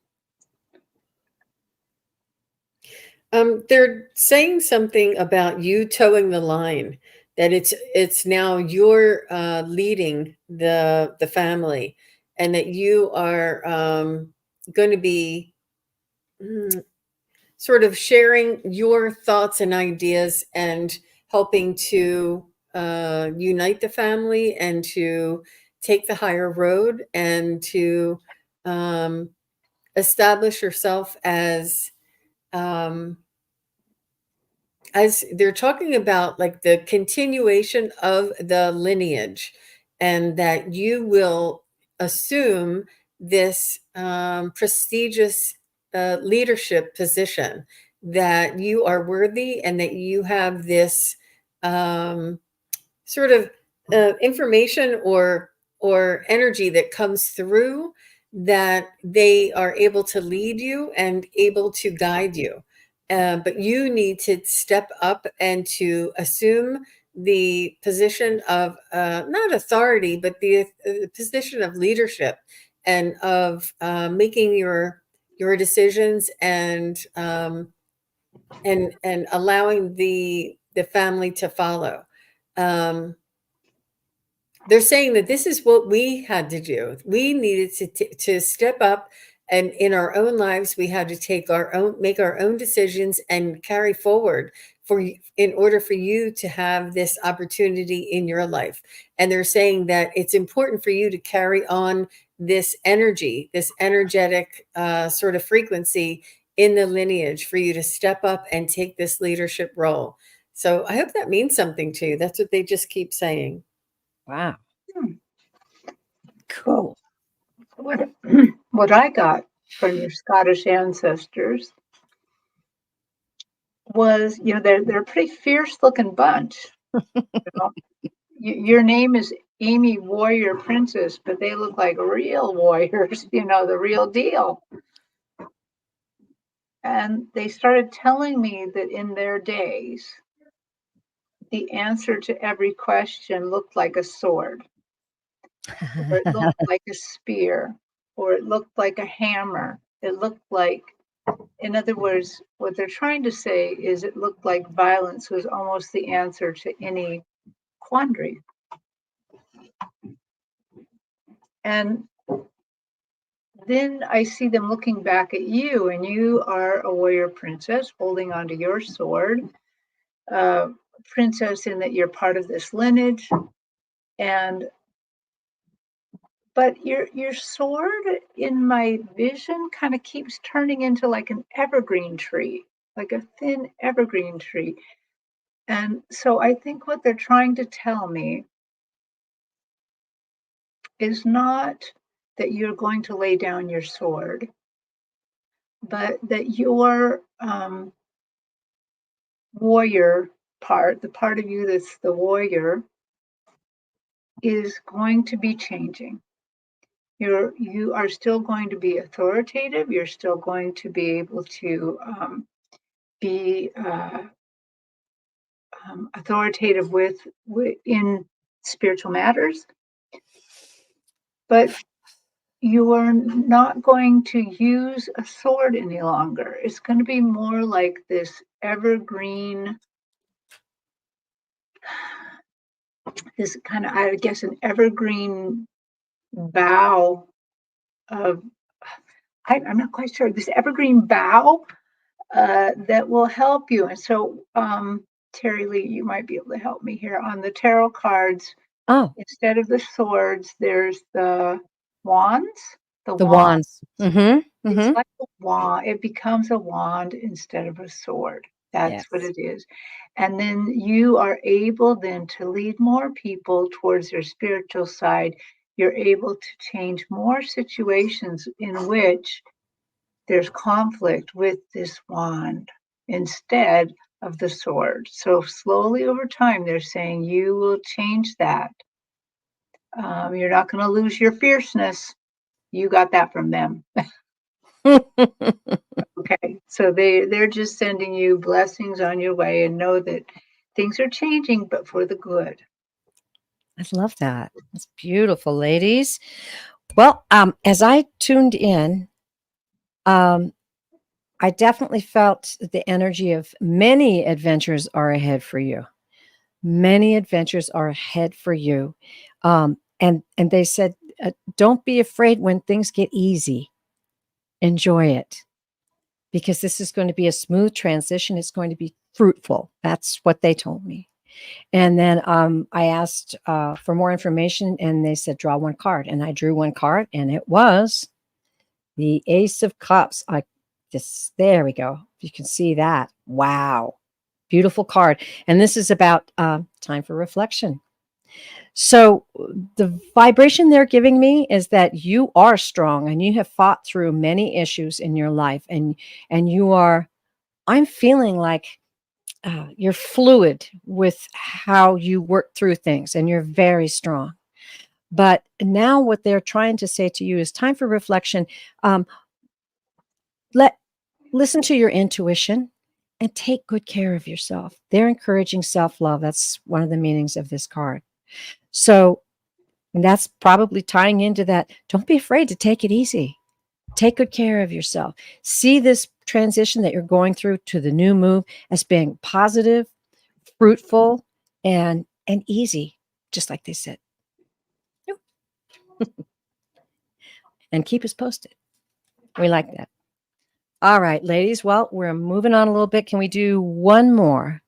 They're saying something about you towing the line, that it's now you're leading the family, and that you are going to be sort of sharing your thoughts and ideas and helping to unite the family and to take the higher road and to um, establish yourself um, as they're talking about, like, the continuation of the lineage, and that you will assume this prestigious leadership position, that you are worthy and that you have this um, sort of information or energy that comes through, that they are able to lead you and able to guide you. But you need to step up and to assume the position of not authority, but the position of leadership, and of making your decisions, and allowing the family to follow. Um, they're saying that this is what we had to do. We needed to step up, and in our own lives, we had to make our own decisions and carry forward in order for you to have this opportunity in your life. And they're saying that it's important for you to carry on this energy, this energetic sort of frequency in the lineage, for you to step up and take this leadership role. So I hope that means something to you. That's what they just keep saying. Wow. Hmm. Cool. What, what I got from your Scottish ancestors was, they're a pretty fierce looking bunch. know. Your name is Amy Warrior Princess, but they look like real warriors, the real deal. And they started telling me that in their days, the answer to every question looked like a sword, or it looked like a spear, or it looked like a hammer. It looked like, in other words, what they're trying to say is it looked like violence was almost the answer to any quandary. And then I see them looking back at you, and you are a warrior princess holding onto your sword, princess in that you're part of this lineage. But your sword in my vision kind of keeps turning into like an evergreen tree. like a thin evergreen tree. And so I think what they're trying to tell me is not that you're going to lay down your sword, but that your warrior part, the part of you that's the warrior, is going to be changing. You are still going to be authoritative. You're still going to be able to be authoritative in spiritual matters, but you are not going to use a sword any longer. It's going to be more like this evergreen, this kind of, I guess, an evergreen bough of, I'm not quite sure, this evergreen bough that will help you. And so, Terri Lee, you might be able to help me here. On the tarot cards, Oh, instead of the swords, there's the wands. the wands. Mm-hmm. It's Mm-hmm. like a wand. It becomes a wand instead of a sword. That's Yes. what it is. And then you are able then to lead more people towards their spiritual side. You're able to change more situations in which there's conflict with this wand instead of the sword. So slowly over time, they're saying you will change that. You're not going to lose your fierceness. You got that from them. Okay, so they're just sending you blessings on your way, and know that things are changing, but for the good. I love that. That's beautiful, ladies. Well, as I tuned in, I definitely felt the energy of many adventures are ahead for you. Many adventures are ahead for you. And they said, don't be afraid when things get easy. Enjoy it, because this is going to be a smooth transition. It's going to be fruitful. That's what they told me. And then I asked for more information, and they said, draw one card. And I drew one card, and it was the Ace of Cups. There we go. You can see that. Wow. Beautiful card. And this is about time for reflection. So the vibration they're giving me is that you are strong and you have fought through many issues in your life, and you are, I'm feeling like you're fluid with how you work through things, and you're very strong. But now what they're trying to say to you is time for reflection. Listen to your intuition and take good care of yourself. They're encouraging self-love. That's one of the meanings of this card. So, and that's probably tying into that. Don't be afraid to take it easy. Take good care of yourself. See this transition that you're going through to the new move as being positive, fruitful, and easy, just like they said. And keep us posted. We like that. All right, ladies. Well, we're moving on a little bit. Can we do one more?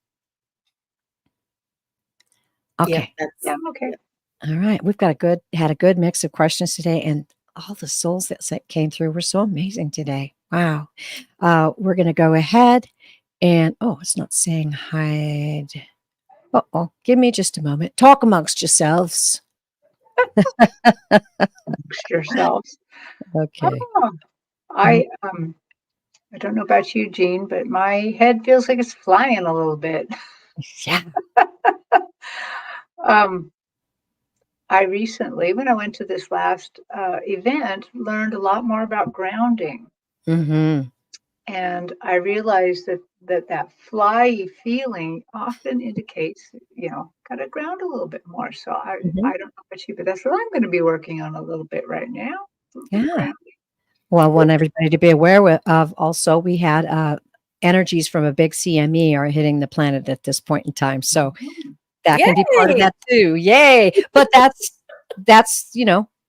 Okay. Yeah, Okay. All right. We've got had a good mix of questions today, and all the souls that came through were so amazing today. Wow. We're going to go ahead and, it's not saying hide. Give me just a moment. Talk amongst yourselves. Amongst yourselves. Okay. Oh, I don't know about you, Jean, but my head feels like it's flying a little bit. Yeah. I recently, when I went to this last event, learned a lot more about grounding. Mm-hmm. And I realized that flyy feeling often indicates, got to ground a little bit more. So I don't know about you, but that's what I'm going to be working on a little bit right now. Yeah. Well, I want everybody to be aware of also, we had energies from a big CME are hitting the planet at this point in time. So that can be part of that too. Yay. But that's,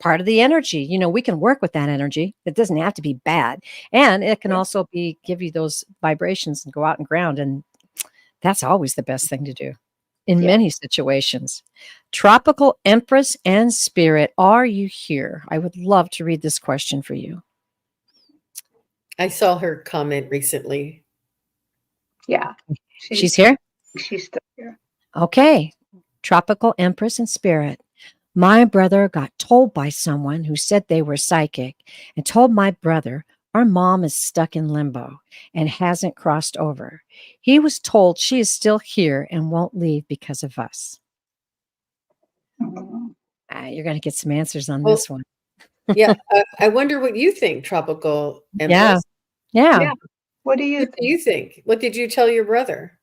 part of the energy. We can work with that energy. It doesn't have to be bad. And it can also give you those vibrations and go out and ground. And that's always the best thing to do in many situations. Tropical Empress and Spirit, are you here? I would love to read this question for you. I saw her comment recently. Yeah. She's here? She's still here. Okay. Tropical Empress and Spirit. My brother got told by someone who said they were psychic and told my brother our mom is stuck in limbo and hasn't crossed over. He was told she is still here and won't leave because of us. Mhm. You're going to get some answers on Well, this one. yeah, I wonder what you think, Tropical Yeah. Empress. Yeah. Yeah. What do you What do think? you think? What did you tell your brother?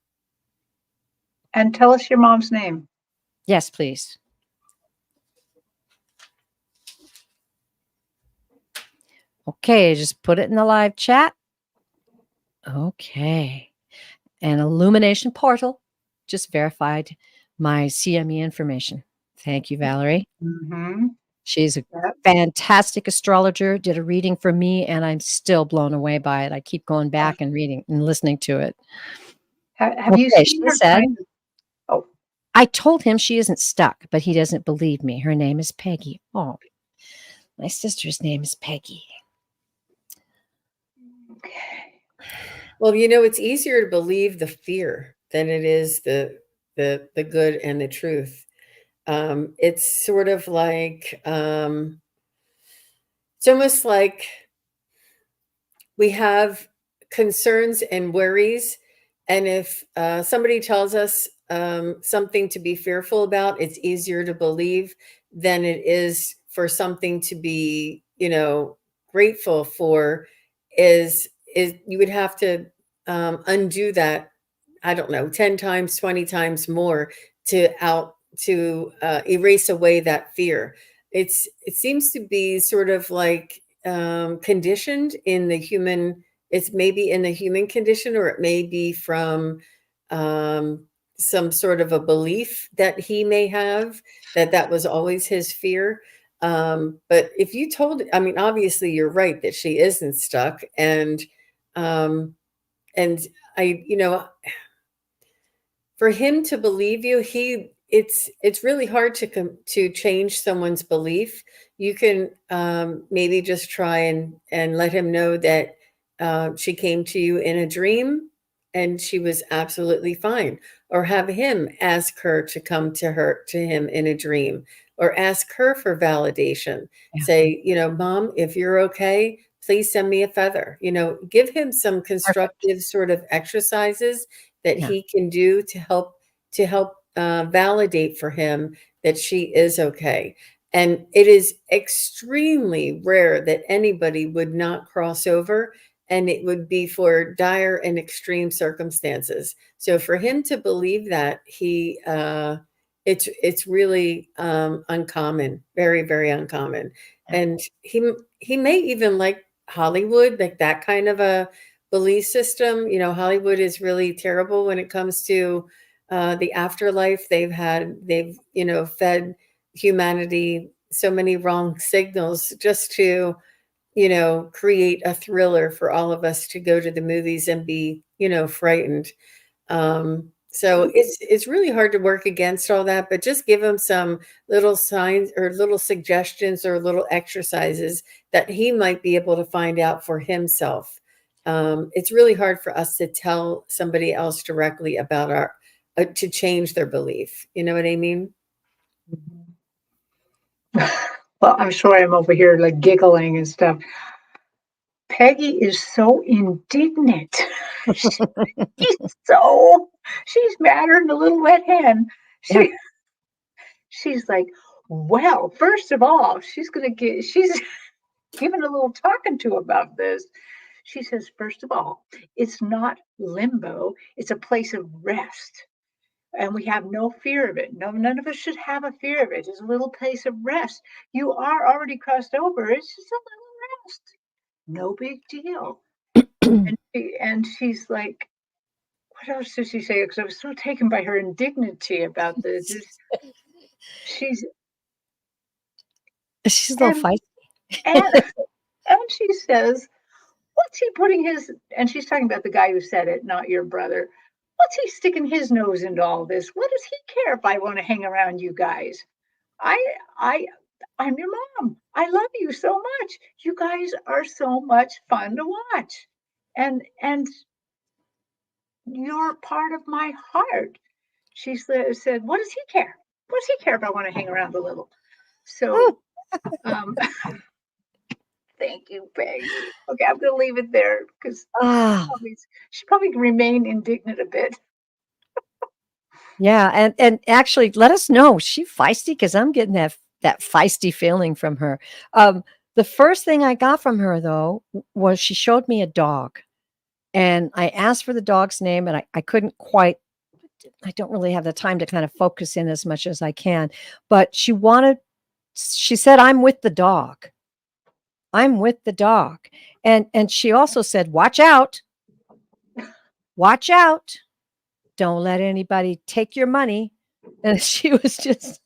And tell us your mom's name. Yes, please. Okay, just put it in the live chat. Okay. An illumination portal just verified my CME information. Thank you, Valerie. Mm-hmm. She's a Yep. fantastic astrologer, did a reading for me, and I'm still blown away by it. I keep going back and reading and listening to it. Have you Okay, seen she her said, kind of? Oh, I told him she isn't stuck, but he doesn't believe me. Her name is Peggy. Oh, my sister's name is Peggy. okay. Well, it's easier to believe the fear than it is the good and the truth. It's sort of like it's almost like we have concerns and worries, and if somebody tells us something to be fearful about, it's easier to believe than it is for something to be grateful for. Is you would have to undo that, I don't know, 10 times, 20 times more to erase away that fear. It seems to be sort of like conditioned in the human. It's maybe in the human condition, or it may be from um, some sort of a belief that he may have, that was always his fear. But if you told, I mean, obviously you're right that she isn't stuck, um, and I, for him to believe you, it's really hard to change someone's belief. You can maybe just try and let him know that she came to you in a dream and she was absolutely fine, or have him ask her to come to him in a dream, or ask her for validation. Yeah. Say, mom, if you're okay, please send me a feather. Give him some Perfect. constructive sort of exercises that Yeah. he can do to help validate for him that she is okay. And it is extremely rare that anybody would not cross over, and it would be for dire and extreme circumstances. So for him to believe that, it's really uncommon, very, very uncommon. Yeah. And he may even like Hollywood, like that kind of a belief system. Hollywood is really terrible when it comes to the afterlife. They've fed humanity so many wrong signals just to create a thriller for all of us to go to the movies and be frightened. So it's really hard to work against all that, but just give him some little signs or little suggestions or little exercises that he might be able to find out for himself. It's really hard for us to tell somebody else directly about our to change their belief. You know what I mean? Well, I'm sure I'm over here like giggling and stuff. Peggy is so indignant. She's she's madder than a little wet hen. Yeah. She's like, well, first of all, she's giving a little talking to about this. She says, first of all, it's not limbo, it's a place of rest. And we have no fear of it. No, none of us should have a fear of it. It's a little place of rest. You are already crossed over. It's just a little rest. No big deal. And she's like, what else did she say? Because I was so taken by her indignity about this. She's She's a little and feisty. and and she says, "What's he putting his?" And she's talking about the guy who said it, not your brother. What's he sticking his nose into all this? What does he care if I want to hang around you guys? I I I'm your mom. I love you so much. You guys are so much fun to watch. And you're part of my heart. She said, what does he care? What does he care if I want to hang around a little? So, um, thank you, Peggy. Okay, I'm going to leave it there because Ah, she probably can remain indignant a bit. yeah, and actually, let us know. Is she feisty? Because I'm getting that feisty feeling from her. The first thing I got from her though was she showed me a dog, and I asked for the dog's name, and I couldn't quite. I don't really have the time to kind of focus in as much as I can, but she said, "I'm with the dog. I'm with the dog." And she also said, "Watch out. Watch out. Don't let anybody take your money." And she was just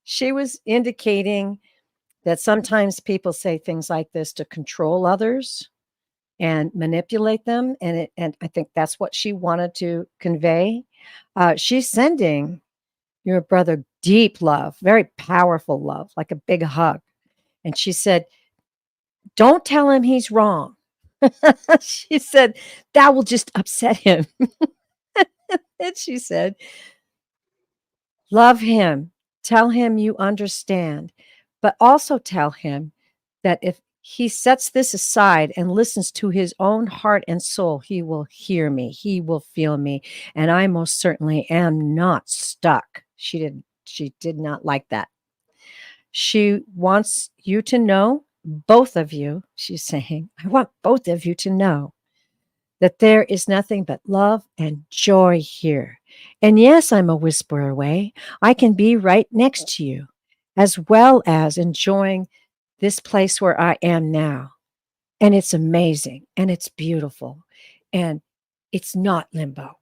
she was indicating that sometimes people say things like this to control others and manipulate them, and I think that's what she wanted to convey. She's sending your brother deep love, very powerful love, like a big hug. And she said, "Don't tell him he's wrong." She said, "That will just upset him." And she said, "Love him. Tell him you understand, but also tell him that if he sets this aside and listens to his own heart and soul, he will hear me. He will feel me. And I most certainly am not stuck." She did not like that. She wants you to know, both of you, she's saying, "I want both of you to know that there is nothing but love and joy here. And yes, I'm a whisper away. I can be right next to you, as well as enjoying this place where I am now. And it's amazing and it's beautiful and it's not limbo."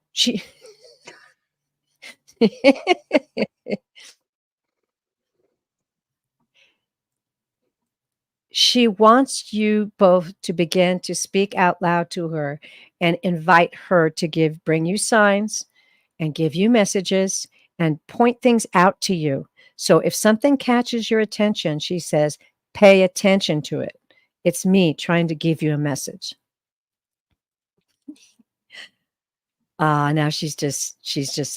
She wants you both to begin to speak out loud to her and invite her to bring you signs and give you messages and point things out to you. So if something catches your attention, she says, pay attention to it. It's me trying to give you a message. Now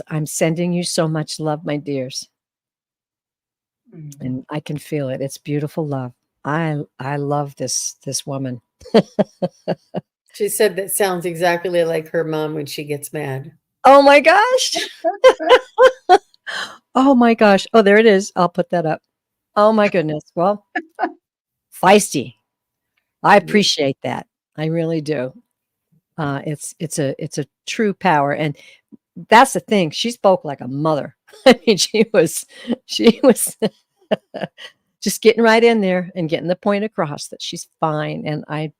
I'm sending you so much love, my dears. And I can feel it. It's beautiful love. I love this woman. She said that sounds exactly like her mom when she gets mad. Oh my gosh. Oh my gosh. Oh, there it is. I'll put that up. Oh my goodness. Well, feisty. I appreciate that. I really do. It's a true power, and that's the thing. She spoke like a mother. I mean, she was just getting right in there and getting the point across that she's fine. And I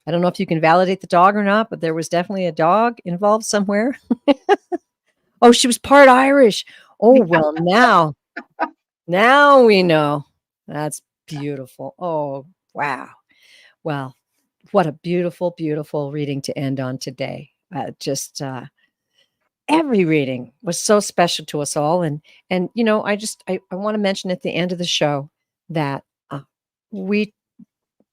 don't know if you can validate the dog or not, but there was definitely a dog involved somewhere. Oh, she was part Irish. Oh, well, now we know. That's beautiful. Oh, wow. Well, what a beautiful, beautiful reading to end on today. Just every reading was so special to us all. And I want to mention at the end of the show that we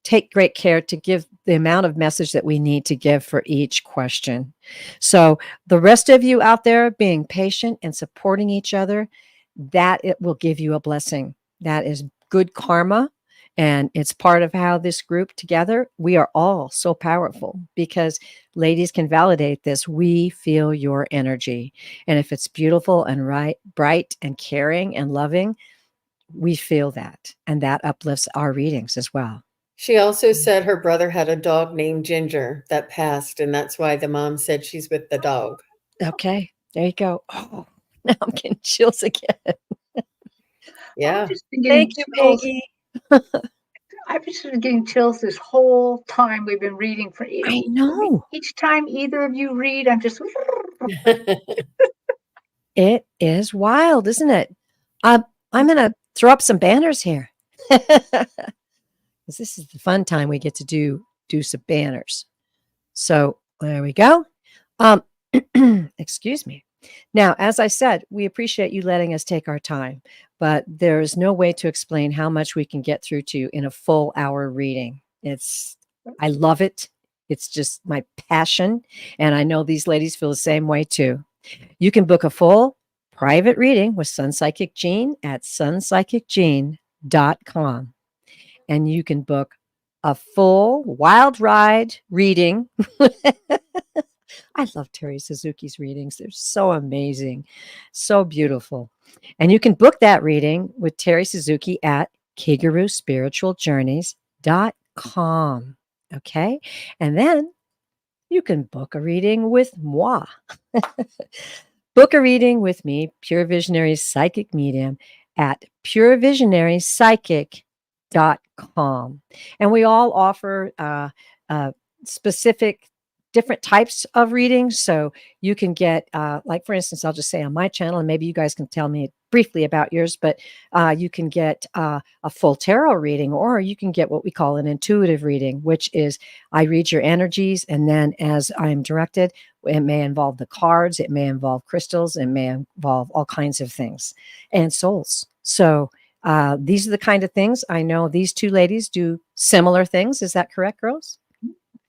take great care to give the amount of message that we need to give for each question. So the rest of you out there being patient and supporting each other, that it will give you a blessing. That is good karma. And it's part of how this group together, we are all so powerful because ladies can validate this. We feel your energy. And if it's beautiful and right, bright and caring and loving, we feel that. And that uplifts our readings as well. She also said her brother had a dog named Ginger that passed, and that's why the mom said she's with the dog. Okay, there you go. Oh, now I'm getting chills again. Yeah. I've just been getting Thank you, chills. Peggy. I've just been getting chills this whole time we've been reading for I know. each time either of you read, I'm just It is wild, isn't it? I'm gonna throw up some banners here. 'Cause this is the fun time we get to do some banners. So there we go. Um, excuse me. Now, as I said, we appreciate you letting us take our time, but there is no way to explain how much we can get through to you in a full hour reading. I love it. It's just my passion. And I know these ladies feel the same way too. You can book a full private reading with SunPsychic Jean at sunpsychicjean.com. And you can book a full wild ride reading. I love Terri Suzuki's readings. They're so amazing, so beautiful. And you can book that reading with Terri Suzuki at kigaruspiritualjourneys.com. Okay. And then you can book a reading with moi. Book a reading with me, Pure Visionary Psychic Medium, at purevisionarypsychic.com. And we all offer specific different types of readings. So you can get, like, for instance, I'll just say on my channel, and maybe you guys can tell me briefly about yours, but you can get a full tarot reading, or you can get what we call an intuitive reading, which is I read your energies, and then as I'm directed, it may involve the cards, it may involve crystals, it may involve all kinds of things and souls. So these are the kind of things. I know these two ladies do similar things. Is that correct, girls?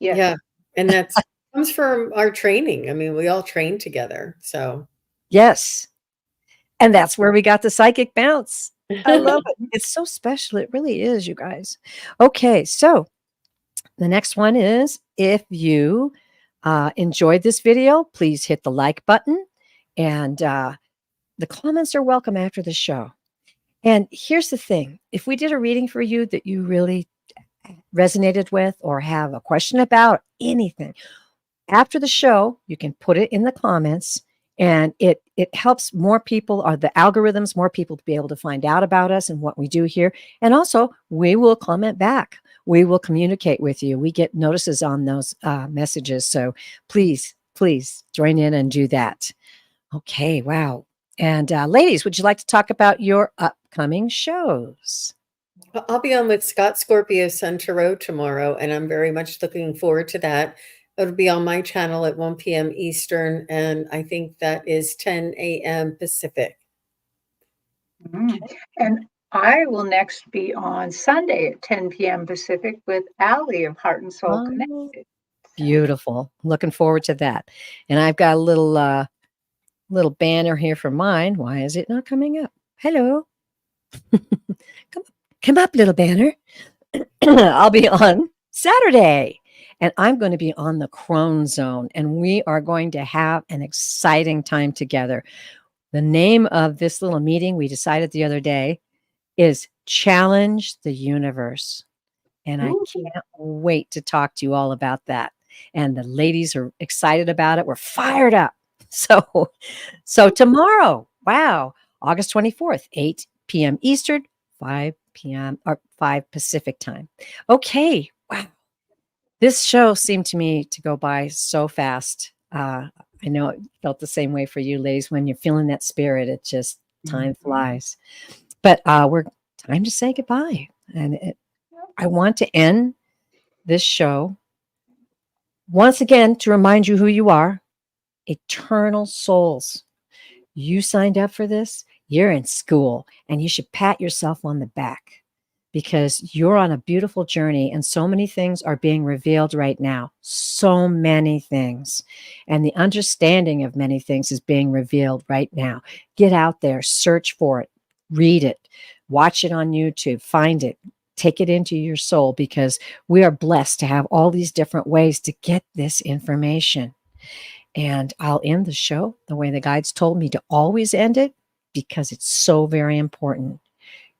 Yes. Yeah. And that comes from our training. I mean, we all train together. So Yes. And that's where we got the psychic bounce. I love it. It's so special. It really is, you guys. Okay. So the next one is, if you enjoyed this video, please hit the like button, and the comments are welcome after the show. And here's the thing. If we did a reading for you that you really resonated with or have a question about anything, after the show, you can put it in the comments, and it helps more people, or the algorithms, more people to be able to find out about us and what we do here. And also, we will comment back. We will communicate with you. We get notices on those messages. So please, please join in and do that. Okay, wow. And ladies, would you like to talk about your upcoming shows? I'll be on with Scott Scorpio Sun Tarot tomorrow, and I'm very much looking forward to that. It'll be on my channel at 1 p.m. Eastern, and I think that is 10 a.m. Pacific. And I will next be on Sunday at 10 p.m. Pacific with Allie of Heart and Soul Connected. Beautiful. Looking forward to that. And I've got a little banner here for mine. Why is it not coming up? Hello. Come up, little banner. I'll be on Saturday, and I'm going to be on the Crone Zone, and we are going to have an exciting time together. The name of this little meeting, we decided the other day, is Challenge the Universe. And I can't wait to talk to you all about that. And the ladies are excited about it. We're fired up. So tomorrow, wow, August 24th, 8 p.m. Eastern, 5 p.m. or 5 Pacific time. Okay, wow. This show seemed to me to go by so fast. I know it felt the same way for you ladies. When you're feeling that spirit, it just, time flies. But we're time to say goodbye. And I want to end this show once again to remind you who you are. Eternal souls. You signed up for this. You're in school, and you should pat yourself on the back, because you're on a beautiful journey, and so many things are being revealed right now. So many things. And the understanding of many things is being revealed right now. Get out there, search for it, read it, watch it on YouTube, find it, take it into your soul, because we are blessed to have all these different ways to get this information. And I'll end the show the way the guides told me to always end it, because it's so very important.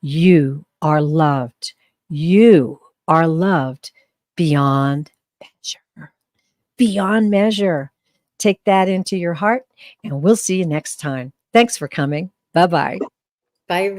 You are loved. You are loved beyond measure. Beyond measure. Take that into your heart, and we'll see you next time. Thanks for coming. Bye-bye. Bye.